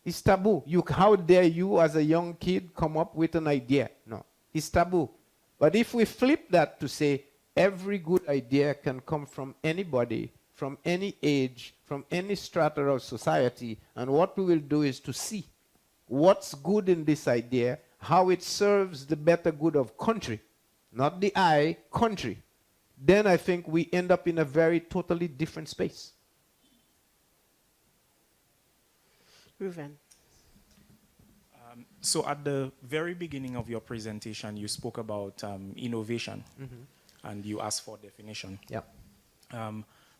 It's taboo. How dare you as a young kid come up with an idea? No, it's taboo. But if we flip that to say every good idea can come from anybody, from any age, from any strata of society, and what we will do is to see what's good in this idea, how it serves the better good of country, not the I, country. Then I think we end up in a very totally different space. Ruven. So at the very beginning of your presentation, you spoke about innovation, and you asked for definition. Yeah.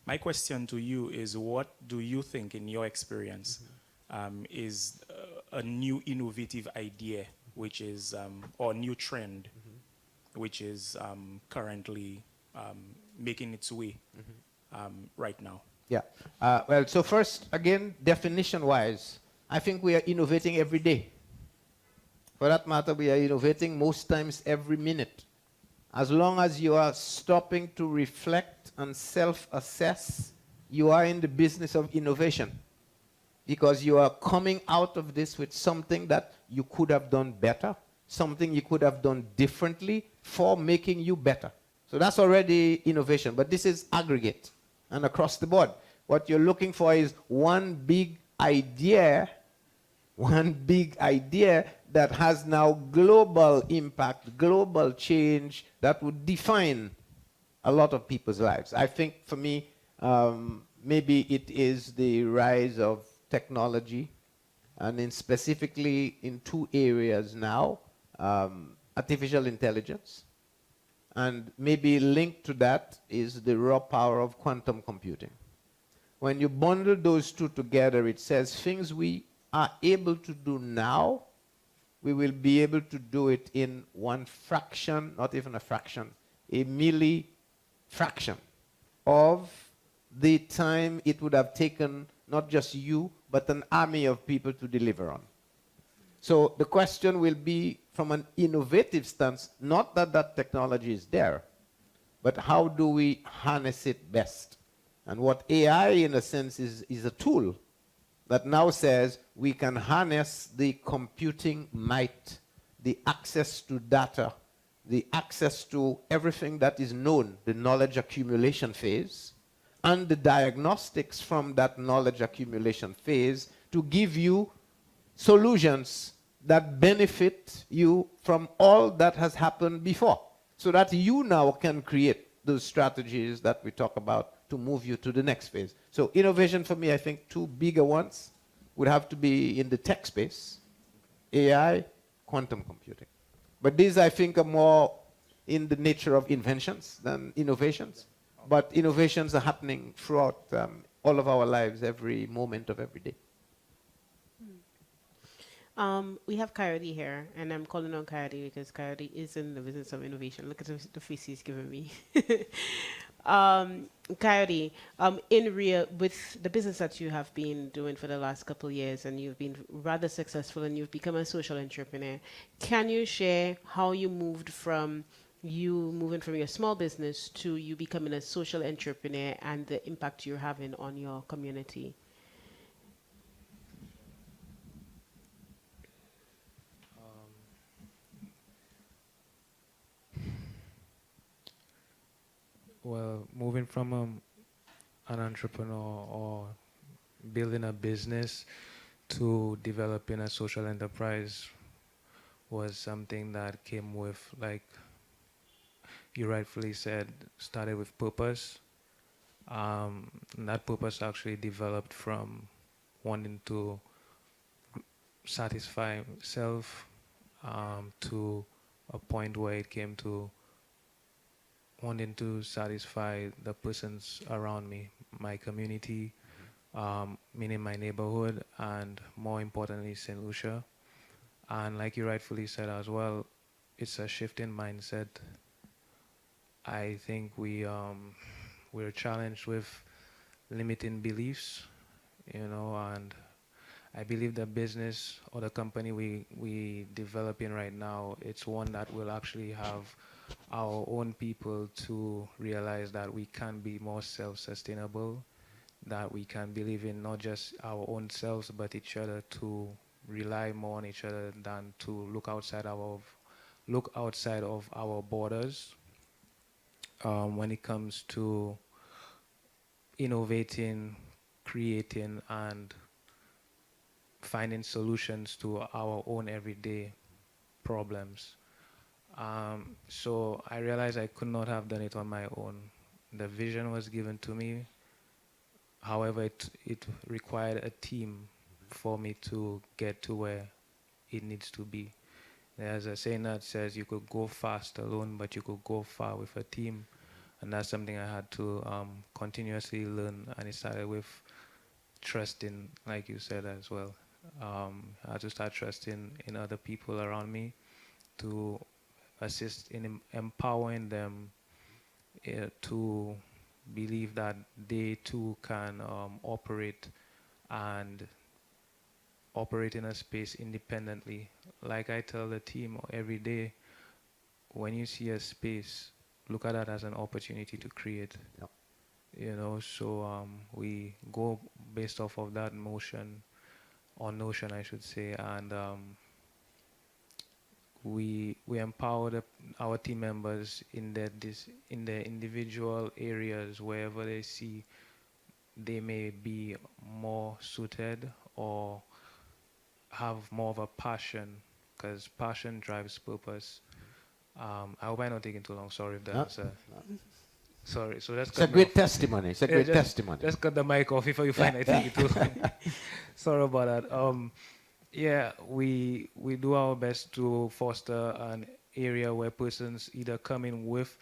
My question to you is, what do you think, in your experience, is a new innovative idea, which is, or new trend, which is currently making its way right now? Yeah. Well, so first, again, definition-wise, I think we are innovating every day. For that matter, we are innovating most times every minute. As long as you are stopping to reflect and self-assess, you are in the business of innovation. Because you are coming out of this with something that you could have done better, something you could have done differently for making you better. So that's already innovation. But this is aggregate and across the board. What you're looking for is one big idea that has now global impact, global change that would define a lot of people's lives. I think for me, maybe it is the rise of technology, and specifically in two areas now, artificial intelligence, and maybe linked to that is the raw power of quantum computing. When you bundle those two together, it says things we are able to do now, we will be able to do it in one fraction, not even a fraction, a fraction of the time it would have taken not just you, but an army of people to deliver on. So the question will be from an innovative stance, not that that technology is there, but how do we harness it best? And what AI, in a sense, is a tool that now says we can harness the computing might, the access to data, the access to everything that is known, the knowledge accumulation phase, and the diagnostics from that knowledge accumulation phase to give you solutions that benefit you from all that has happened before, so that you now can create those strategies that we talk about to move you to the next phase. So innovation for me, I think two bigger ones would have to be in the tech space, AI, quantum computing. But these, I think, are more in the nature of inventions than innovations. But innovations are happening throughout all of our lives, every moment of every day. We have Coyote here, and I'm calling on Coyote because Coyote is in the business of innovation. Look at the face he's giving me. Coyote, in real, with the business that you have been doing for the last couple of years, and you've been rather successful, and you've become a social entrepreneur, can you share how you moved from moving from your small business to you becoming a social entrepreneur and the impact you're having on your community? Well, moving from an entrepreneur or building a business to developing a social enterprise was something that came with, like you rightfully said, started with purpose. And that purpose actually developed from wanting to satisfy self to a point where it came to wanting to satisfy the persons around me, my community, meaning my neighborhood, and more importantly, St. Lucia. And like you rightfully said as well, it's a shift in mindset. I think we're challenged with limiting beliefs, and I believe the business or the company we developing right now, it's one that will actually have our own people to realize that we can be more self-sustainable, that we can believe in not just our own selves but each other, to rely more on each other than to look outside of our borders when it comes to innovating, creating, and finding solutions to our own everyday problems. So I realized I could not have done it on my own. The vision was given to me. However, it required a team for me to get to where it needs to be. There's a saying that says you could go fast alone, but you could go far with a team. And that's something I had to continuously learn. And it started with trusting, like you said as well. I had to start trusting in other people around me to assist in empowering them to believe that they too can operate in a space independently. Like I tell the team every day, when you see a space, look at that as an opportunity to create. Yep. So we go based off of that notion, I should say, and we empower our team members in their individual areas wherever they see they may be more suited or have more of a passion because passion drives purpose. I hope I'm not taking too long. Sorry if that's sorry. So that's It's a great testimony. It's a great testimony. Just cut the mic off if you find I take it too long. Sorry about that. Yeah, we do our best to foster an area where persons either come in with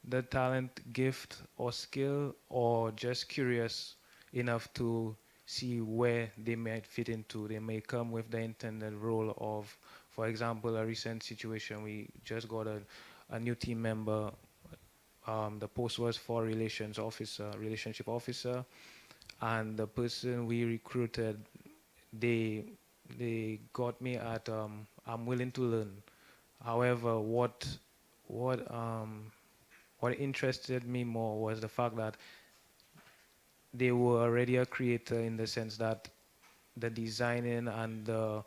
the talent, gift, or skill, or just curious enough to see where they might fit into. They may come with the intended role of, for example, a recent situation, we just got a new team member. The post was for relationship officer, and the person we recruited, they got me at I'm willing to learn. However, what interested me more was the fact that they were already a creator, in the sense that the designing and the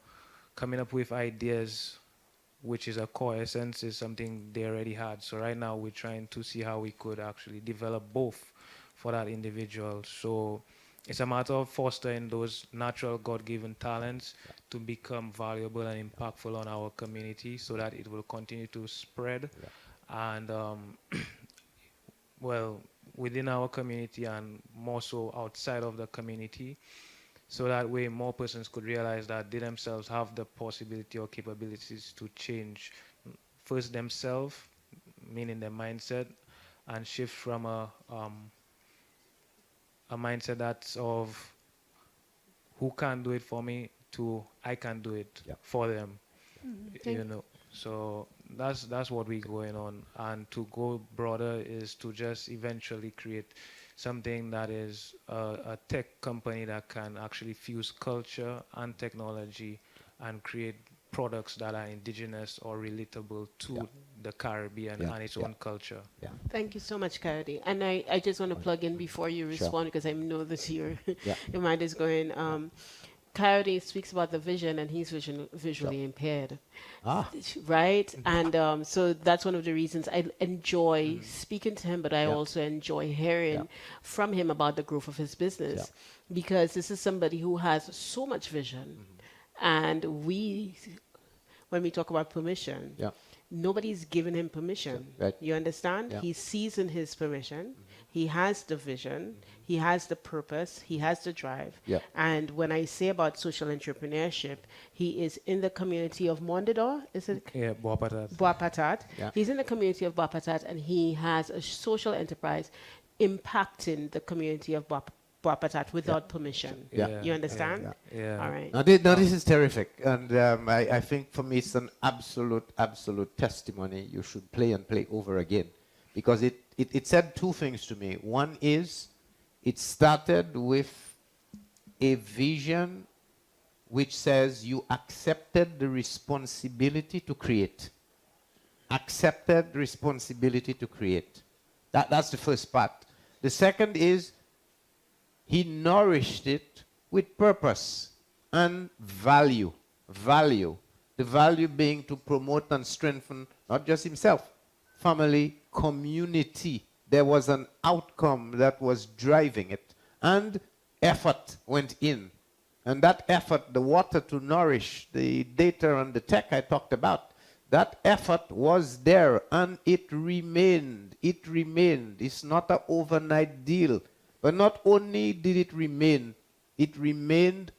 coming up with ideas, which is a core essence, is something they already had. So right now we're trying to see how we could actually develop both for that individual. So it's a matter of fostering those natural God-given talents to become valuable and impactful on our community, so that it will continue to spread. And well, within our community and more so outside of the community, so that way more persons could realize that they themselves have the possibility or capabilities to change first themselves, meaning their mindset, and shift from a mindset that's of who can do it for me to I can do it for them. You know, so that's what we're going on. And to go broader is to just eventually create something that is a tech company that can actually fuse culture and technology and create products that are indigenous or relatable to the Caribbean and its own culture. Thank you so much, Coyote. And I just want to plug in before you respond, because I know that your mind is going. Coyote speaks about the vision, and he's visually impaired. Right? And so that's one of the reasons I enjoy speaking to him, but I also enjoy hearing from him about the growth of his business, because this is somebody who has so much vision. And when we talk about permission, nobody's giving him permission. You understand? He's seizing his permission. He has the vision. He has the purpose. He has the drive. And when I say about social entrepreneurship, he is in the community of Mondador. Is it? Yeah, Boapatat. Boapatat. He's in the community of Boapatat, and he has a social enterprise impacting the community of Boapatat without permission. You understand? All right. Now, this is terrific. And I think for me it's an absolute testimony you should play and play over again. Because it said two things to me. One is it started with a vision which says you accepted the responsibility to create. Accepted the responsibility to create. That's the first part. The second is he nourished it with purpose and value. Value. The value being to promote and strengthen not just himself, family, community. There was an outcome that was driving it. And effort went in. And that effort, the water to nourish, the data and the tech I talked about, that effort was there and it remained. It remained. It's not an overnight deal. But not only did it remained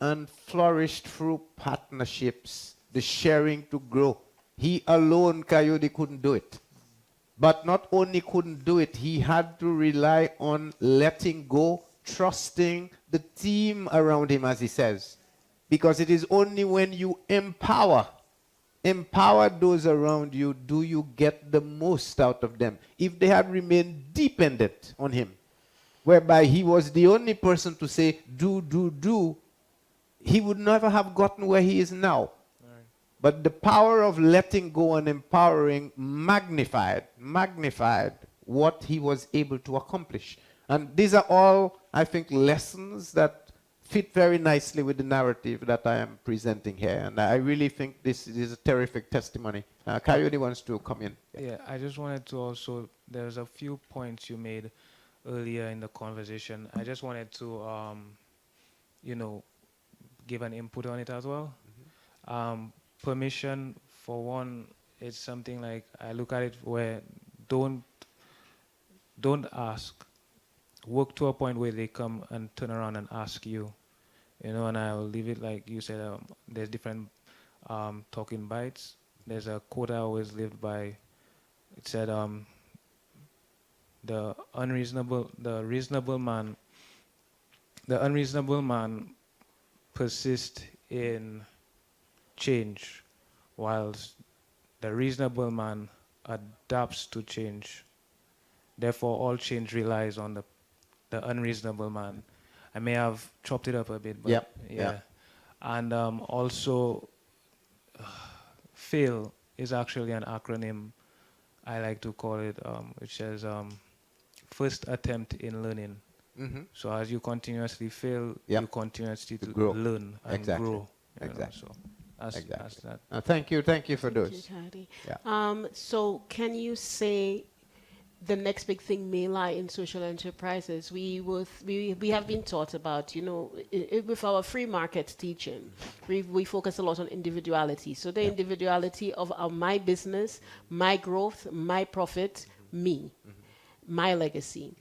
and flourished through partnerships, the sharing to grow. He alone, Coyote, couldn't do it. But not only couldn't do it, he had to rely on letting go, trusting the team around him, as he says. Because it is only when you empower those around you, do you get the most out of them. If they had remained dependent on him, whereby he was the only person to say, do, he would never have gotten where he is now. But the power of letting go and empowering magnified what he was able to accomplish. And these are all, I think, lessons that fit very nicely with the narrative that I am presenting here. And I really think this is a terrific testimony. Coyote wants to come in. Yeah, I just wanted to also, there's a few points you made earlier in the conversation. I just wanted to, give an input on it as well. Permission for one, it's something like I look at it where don't don't ask. Work to a point where they come and turn around and ask you, you know. And I'll leave it like you said. There's different talking bites. There's a quote I always lived by. It said, the unreasonable man persists in change, whilst the reasonable man adapts to change. Therefore, all change relies on the unreasonable man. I may have chopped it up a bit, but Yep, yeah. yep. And also, FAIL is actually an acronym, I like to call it, which says first attempt in learning. Mm-hmm. So as you continuously fail, Yep. you continuously To grow. learn and Exactly. grow. you know. Exactly. So that's that. Thank you for Thank those. you, Coyote. Yeah. So can you say the next big thing may lie in social enterprises? We have been taught about, with our free market teaching, we focus a lot on individuality. So the individuality of my business, my growth, my profit, me, my legacy.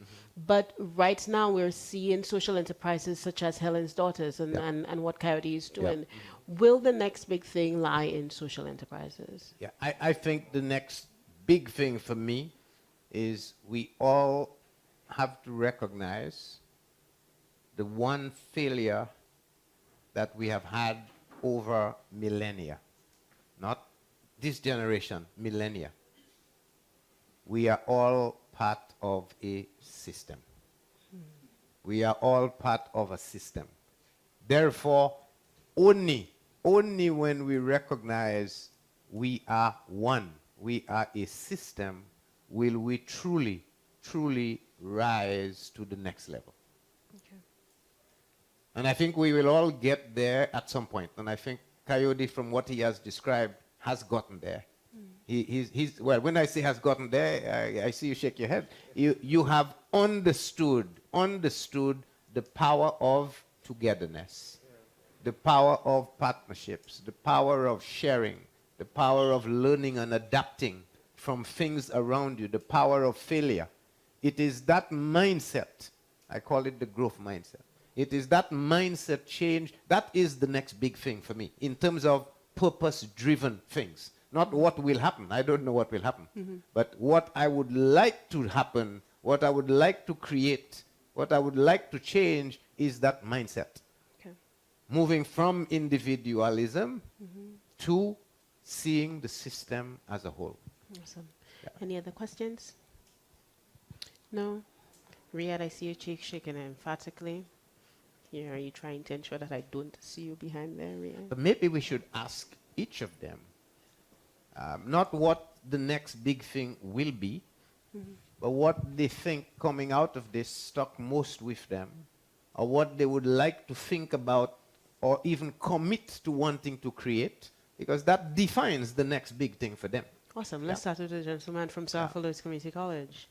But right now we're seeing social enterprises such as Helen's Daughters and what Coyote is doing. Will the next big thing lie in social enterprises? Yeah, I think the next big thing for me is we all have to recognize the one failure that we have had over millennia. Not this generation, millennia. We are all part of a system. We are all part of a system. Therefore, only when we recognize we are one, we are a system, will we truly, truly rise to the next level. Okay. And I think we will all get there at some point. And I think Coyote, from what he has described, has gotten there. Well, when I say has gotten there, I see you shake your head. You have understood the power of togetherness, the power of partnerships, the power of sharing, the power of learning and adapting from things around you, the power of failure. It is that mindset, I call it the growth mindset. It is that mindset change, that is the next big thing for me in terms of purpose-driven things. Not what will happen. I don't know what will happen. But what I would like to happen, what I would like to create, what I would like to change is that mindset. Okay. Moving from individualism to seeing the system as a whole. Awesome. Any other questions? No? Riyadh, I see your cheek shaking emphatically. Here, are you trying to ensure that I don't see you behind there, Riyadh? But maybe we should ask each of them, not what the next big thing will be, but what they think coming out of this stuck most with them, or what they would like to think about, or even commit to wanting to create, because that defines the next big thing for them. Awesome. Let's start with the gentleman from South Lewis Community College.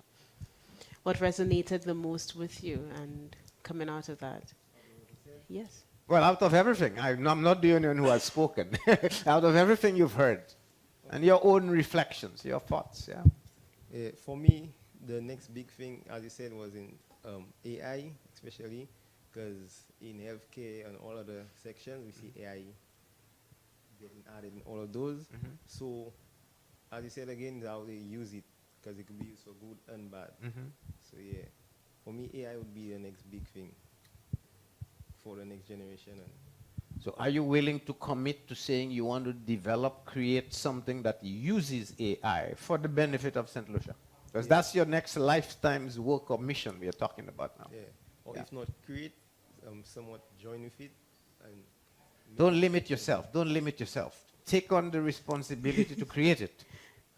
What resonated the most with you and coming out of that? Yes. Well, out of everything, I'm not the only one who has spoken. Out of everything you've heard, and your own reflections, your thoughts, For me, the next big thing, as you said, was in AI, especially, because in healthcare and all other sections, we see AI getting added in all of those. So, as you said again, how they use it, because it could be used for good and bad. So yeah, for me, AI would be the next big thing for the next generation. And So are you willing to commit to saying you want to develop, create something that uses AI for the benefit of St. Lucia? Because that's your next lifetime's work or mission we are talking about now. yeah, or if not create, somewhat join with it. And Don't limit yourself. Don't limit yourself. Take on the responsibility to create it.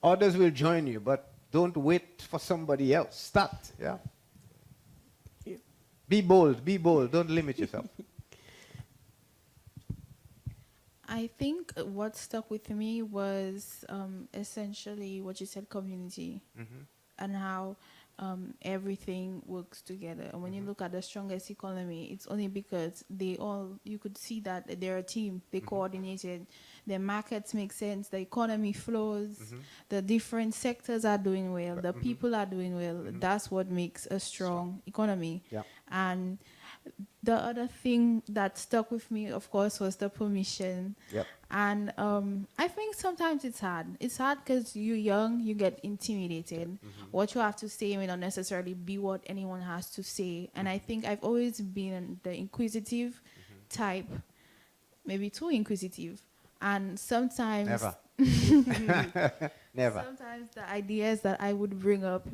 Others will join you, but don't wait for somebody else. Start, yeah? Be bold, don't limit yourself. I think what stuck with me was essentially what you said, community, and how everything works together. And when you look at the strongest economy, it's only because you could see that they're a team. They coordinated, the markets make sense, the economy flows, the different sectors are doing well, the people are doing well. That's what makes a strong economy. Yeah. And the other thing that stuck with me, of course, was the permission. Yep. And I think sometimes it's hard. It's hard because you're young, you get intimidated. What you have to say may not necessarily be what anyone has to say. And I think I've always been the inquisitive type, maybe too inquisitive. And sometimes Never. Never. sometimes the ideas that I would bring up,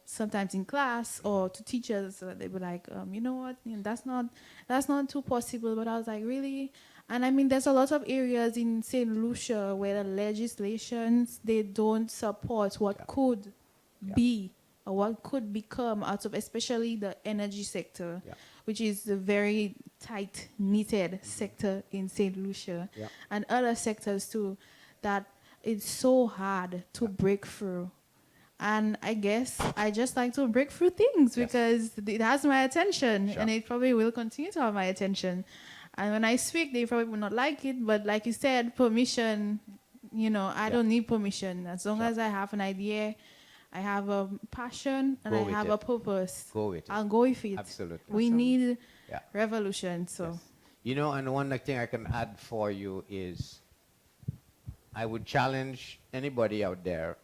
sometimes in class or to teachers, they were like, you know what, that's not too possible. But I was like, really? And I mean, there's a lot of areas in St. Lucia where the legislations, they don't support what could be or what could become out of, especially the energy sector, which is a very tight-knitted sector in St. Lucia, and other sectors too, that it's so hard to break through. And I guess I just like to break through things because it has my attention, and it probably will continue to have my attention. And when I speak, they probably will not like it, but like you said, permission, I don't need permission. As long as I have an idea, I have a passion, and I have a purpose. Go with it. I'll go with it. Absolutely. We need revolution, so. And one thing I can add for you is I would challenge anybody out there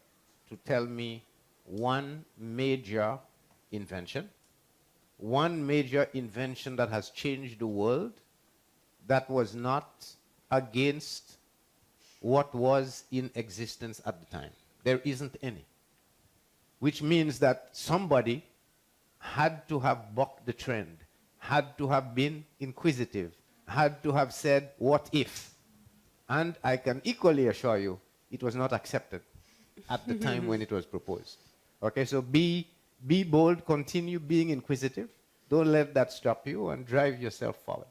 to tell me one major invention that has changed the world that was not against what was in existence at the time. There isn't any. Which means that somebody had to have bucked the trend, had to have been inquisitive, had to have said, what if? And I can equally assure you, it was not accepted at the time when it was proposed. Okay, so be bold, continue being inquisitive. Don't let that stop you, and drive yourself forward.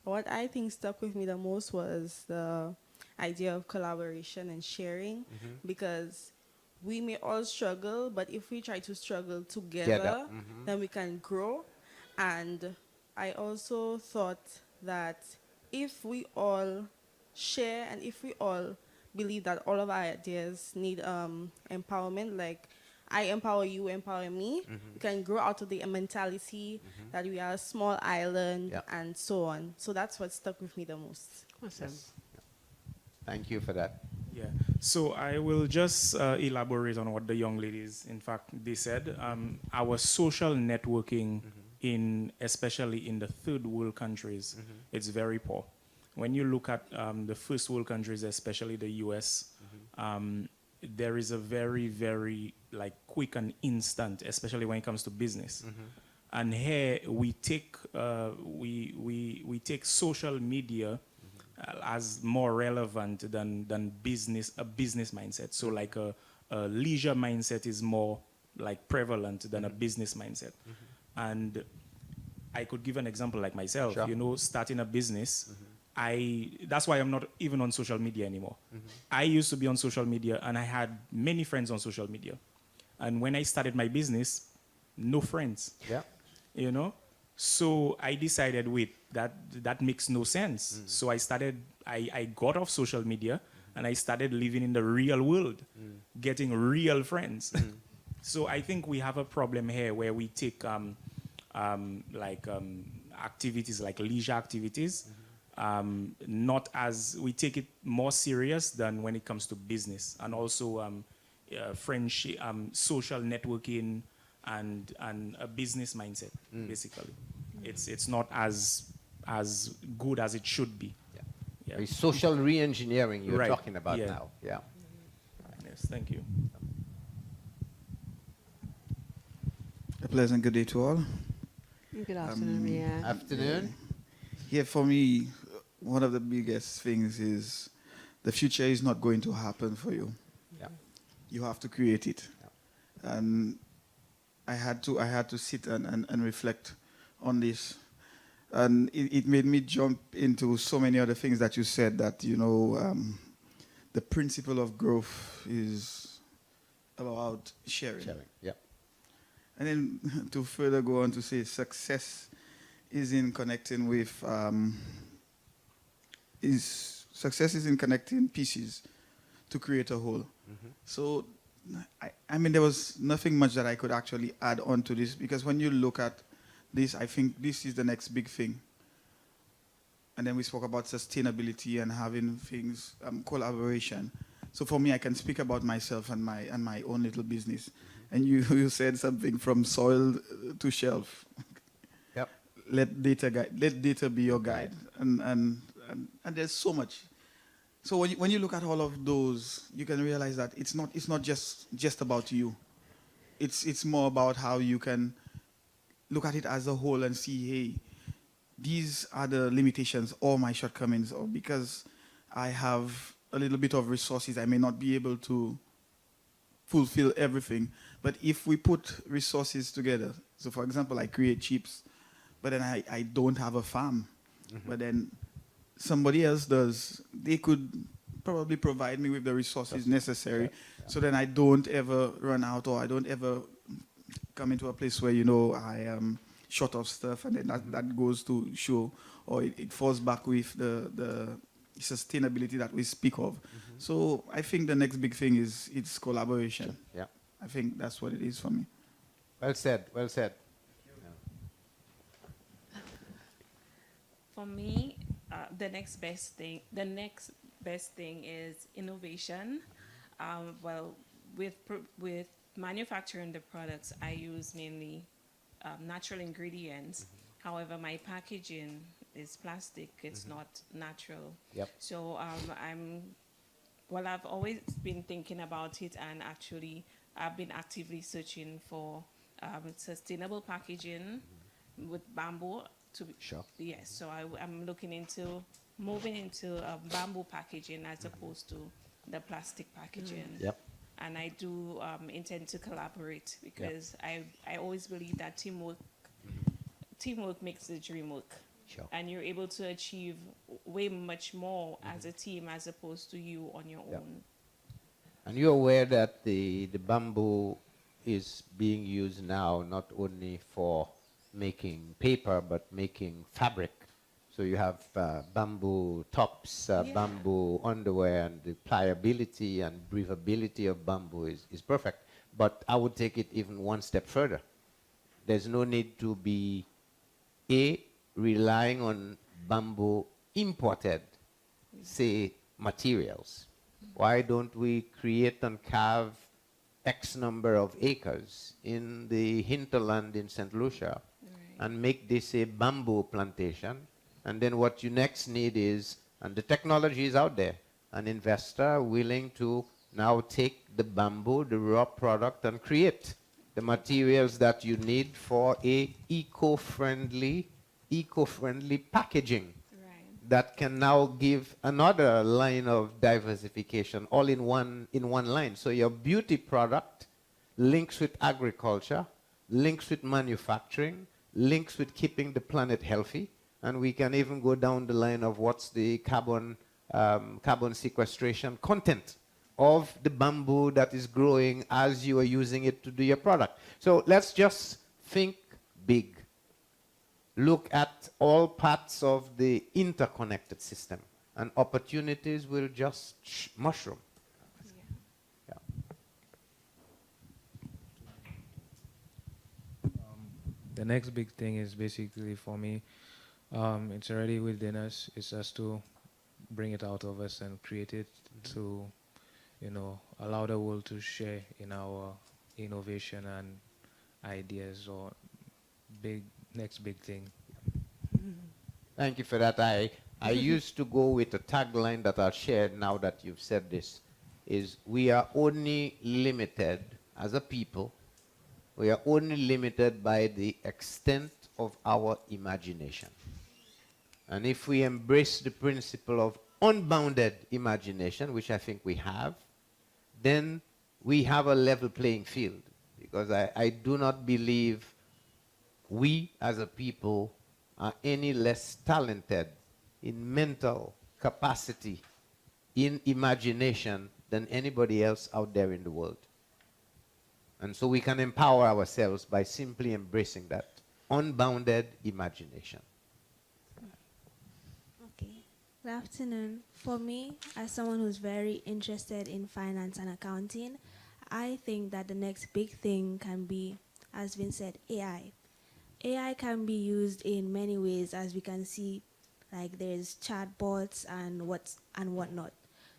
What I think stuck with me the most was the idea of collaboration and sharing, because we may all struggle, but if we try to struggle together, then we can grow. And I also thought that if we all share and if we all believe that all of our ideas need empowerment, like I empower you, empower me, we can grow out of the mentality that we are a small island and so on. So that's what stuck with me the most. Awesome. Yes. Thank you for that. Yeah, so I will just elaborate on what the young ladies, in fact, they said. Our social networking, especially in the third world countries, it's very poor. When you look at the first world countries, especially the US, there is a very, very quick and instant, especially when it comes to business. And here we take we take social media as more relevant than a business mindset. So a leisure mindset is more prevalent than a business mindset. And I could give an example like myself. Sure. Starting a business. That's why I'm not even on social media anymore. I used to be on social media, and I had many friends on social media. And when I started my business, no friends. Yeah. So I decided, wait, that makes no sense. So I got off social media, and I started living in the real world, getting real friends. So I think we have a problem here where we take activities like leisure activities, not as we take it more serious than when it comes to business, and also friendship, social networking, and a business mindset. Basically, it's not as good as it should be. Yeah. Social re-engineering you're talking about now. Yeah. Yes, thank you. A pleasant good day to all. Good afternoon, yeah. Afternoon. Yeah, for me, one of the biggest things is the future is not going to happen for you. Yeah. You have to create it. Yeah. And I had to sit and reflect on this. And it made me jump into so many other things that you said, that, the principle of growth is about sharing. Yeah. And then to further go on to say success is in connecting with success is in connecting pieces to create a whole. So, I mean, there was nothing much that I could actually add on to this, because when you look at this, I think this is the next big thing. And then we spoke about sustainability and having things, collaboration. So for me, I can speak about myself and my own little business. And you said something from soil to shelf. Yep. Let data be your guide. And there's so much. So when you look at all of those, you can realize that it's not just about you. It's more about how you can look at it as a whole and see, hey, these are the limitations or my shortcomings, or because I have a little bit of resources, I may not be able to fulfill everything. But if we put resources together, so for example, I create chips, but then I don't have a farm, but then somebody else does, they could probably provide me with the resources necessary, so then I don't ever run out, or I don't ever come into a place where, I am short of stuff, and then that goes to show, or it falls back with the sustainability that we speak of. So I think the next big thing is it's collaboration. Yeah. I think that's what it is for me. Well said. Well said. For me, the next best thing is innovation. Well, with manufacturing the products, I use mainly natural ingredients. However, my packaging is plastic. It's not natural. Yep. So I've always been thinking about it, and actually I've been actively searching for sustainable packaging with bamboo. Sure. Yes, so I'm looking into moving into bamboo packaging as opposed to the plastic packaging. Yep. And I do intend to collaborate, because I always believe that teamwork makes the dream work. Sure. And you're able to achieve way much more as a team as opposed to you on your own. And you're aware that the bamboo is being used now not only for making paper, but making fabric. So you have bamboo tops, bamboo underwear, and the pliability and breathability of bamboo is perfect. But I would take it even one step further. There's no need to be relying on bamboo imported, say, materials. Why don't we create and carve X number of acres in the hinterland in St. Lucia and make this a bamboo plantation? And then what you next need is, and the technology is out there, an investor willing to now take the bamboo, the raw product, and create the materials that you need for a eco-friendly packaging that can now give another line of diversification all in one line. So your beauty product links with agriculture, links with manufacturing, links with keeping the planet healthy, and we can even go down the line of what's the carbon sequestration content of the bamboo that is growing as you are using it to do your product. So let's just think big. Look at all parts of the interconnected system, and opportunities will just mushroom. Yeah. The next big thing is basically for me, it's already within us. It's just to bring it out of us and create it to, allow the world to share in our innovation and ideas, or next big thing. Thank you for that. I used to go with a tagline that I'll share now that you've said this, is we are only limited as a people, we are only limited by the extent of our imagination. And if we embrace the principle of unbounded imagination, which I think we have, then we have a level playing field. Because I do not believe we as a people are any less talented in mental capacity, in imagination, than anybody else out there in the world. And so we can empower ourselves by simply embracing that unbounded imagination. Okay. Good afternoon. For me, as someone who's very interested in finance and accounting, I think that the next big thing can be, as Vin said, AI. AI can be used in many ways, as we can see, like there's chatbots and whatnot.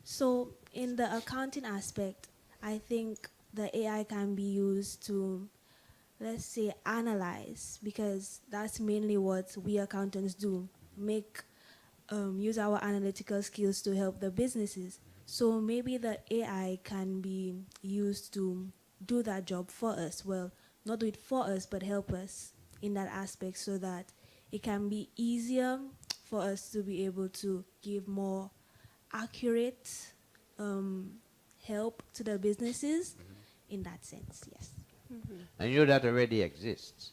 So in the accounting aspect, I think the AI can be used to, let's say, analyze, because that's mainly what we accountants do, make use our analytical skills to help the businesses. So maybe the AI can be used to do that job for us. Well, not do it for us, but help us in that aspect, so that it can be easier for us to be able to give more accurate um, help to the businesses in that sense, yes. And you know that already exists.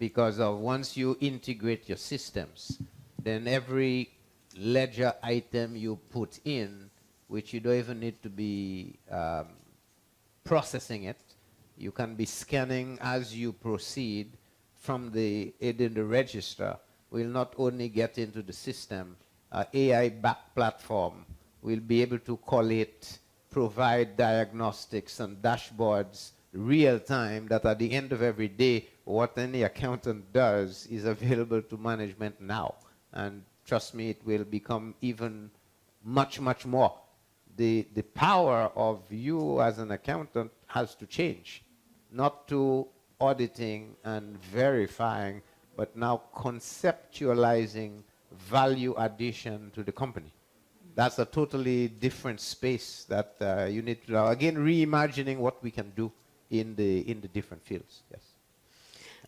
Because of once you integrate your systems, then every ledger item you put in, which you don't even need to be processing it, you can be scanning as you proceed from the in the register, will not only get into the system, AI-backed platform will be able to collate, provide diagnostics and dashboards real time, that at the end of every day, what any accountant does is available to management now. And trust me, it will become even much, much more. The power of you as an accountant has to change, not to auditing and verifying, but now conceptualizing value addition to the company. That's a totally different space that you need to, again, reimagining what we can do in the different fields. Yes.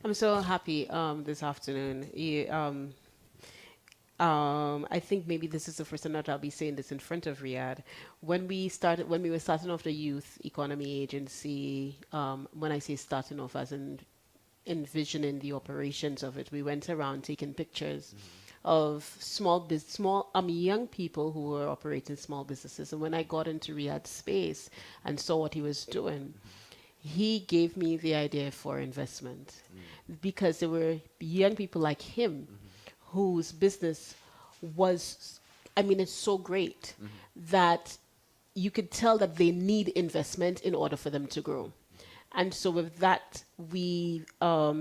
I'm so happy this afternoon. I think maybe this is the first time that I'll be saying this in front of Riyadh. When we were starting off the Youth Economy Agency, when I say starting off as in envisioning the operations of it, we went around taking pictures of young people who were operating small businesses. And when I got into Riyadh's space and saw what he was doing, he gave me the idea for investment, because there were young people like him whose business was, I mean, it's so great that you could tell that they need investment in order for them to grow. And so with that, we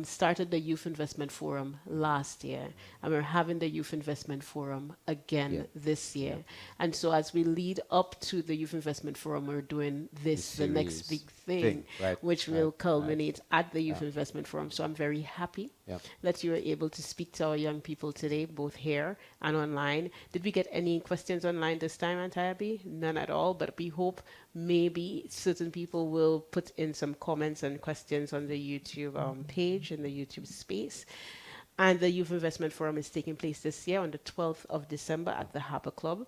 started the Youth Investment Forum last year, and we're having the Youth Investment Forum again this year. And so as we lead up to the Youth Investment Forum, we're doing the next big thing, right, which will culminate at the Youth Investment Forum. So I'm very happy Yeah. that you were able to speak to our young people today, both here and online. Did we get any questions online this time, Antayabi? None at all, but we hope maybe certain people will put in some comments and questions on the YouTube page, in the YouTube space. And the Youth Investment Forum is taking place this year on the 12th of December at the Harbour Club.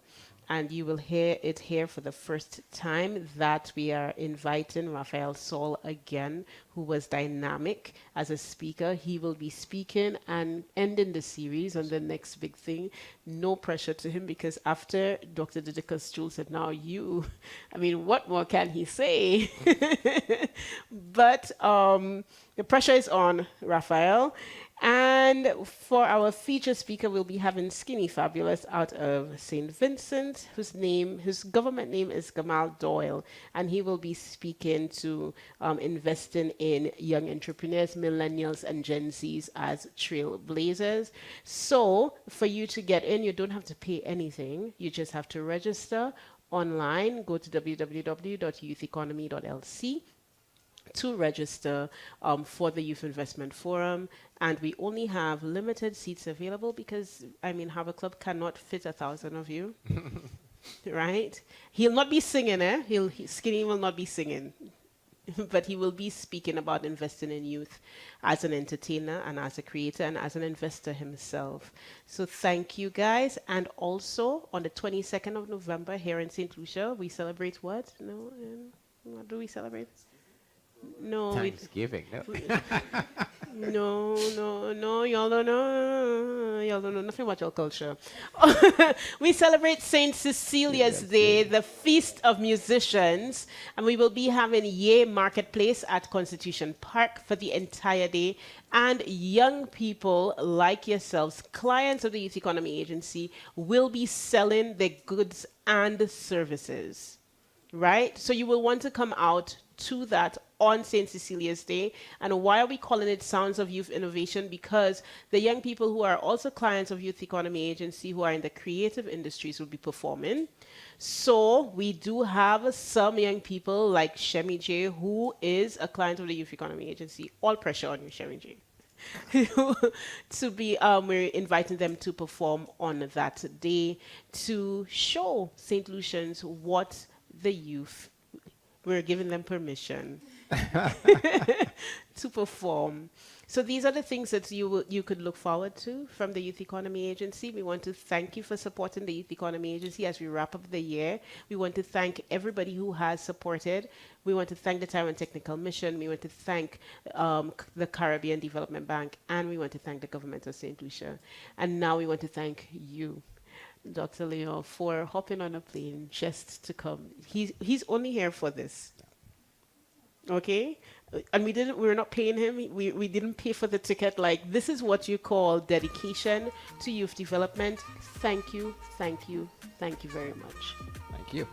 And you will hear it here for the first time that we are inviting Raphael Saul again, who was dynamic as a speaker. He will be speaking and ending the series on the next big thing. No pressure to him, because after Dr. Didicus Jewell said, now you, I mean, what more can he say? But the pressure is on Raphael. And for our feature speaker, we'll be having Skinny Fabulous out of St. Vincent, whose government name is Gamal Doyle, and he will be speaking to investing in young entrepreneurs, millennials, and Gen Zs as trailblazers. So for you to get in, you don't have to pay anything. You just have to register online. Go to www.youtheconomy.lc to register for the Youth Investment Forum, and we only have limited seats available because, I mean, Harbour Club cannot fit 1,000 of you, right? He'll not be singing, Skinny will not be singing, but he will be speaking about investing in youth as an entertainer and as a creator and as an investor himself. So thank you, guys. And also on the 22nd of November here in St. Lucia, we celebrate what? What do we celebrate? No, Thanksgiving. No. no, y'all don't know. Y'all don't know nothing about your culture. We celebrate Saint Cecilia's Day, the feast of musicians, and we will be having Yay Marketplace at Constitution Park for the entire day. And young people like yourselves, clients of the Youth Economy Agency, will be selling their goods and services. Right? So you will want to come out to that on St. Cecilia's Day. And why are we calling it Sounds of Youth Innovation? Because the young people who are also clients of Youth Economy Agency, who are in the creative industries, will be performing. So we do have some young people like Shemi J, who is a client of the Youth Economy Agency. All pressure on you, Shemi J. To be we're inviting them to perform on that day to show St. Lucians what the youth, we're giving them permission to perform. So these are the things that you could look forward to from the Youth Economy Agency. We want to thank you for supporting the Youth Economy Agency as we wrap up the year. We want to thank everybody who has supported. We want to thank the Taiwan Technical Mission. We want to thank the Caribbean Development Bank, and we want to thank the government of St. Lucia. And now we want to thank you, Dr. Leon, for hopping on a plane just to come. He's only here for this. Okay? And we're not paying him. We didn't pay for the ticket. Like, this is what you call dedication to youth development. Thank you, thank you, thank you very much. Thank you.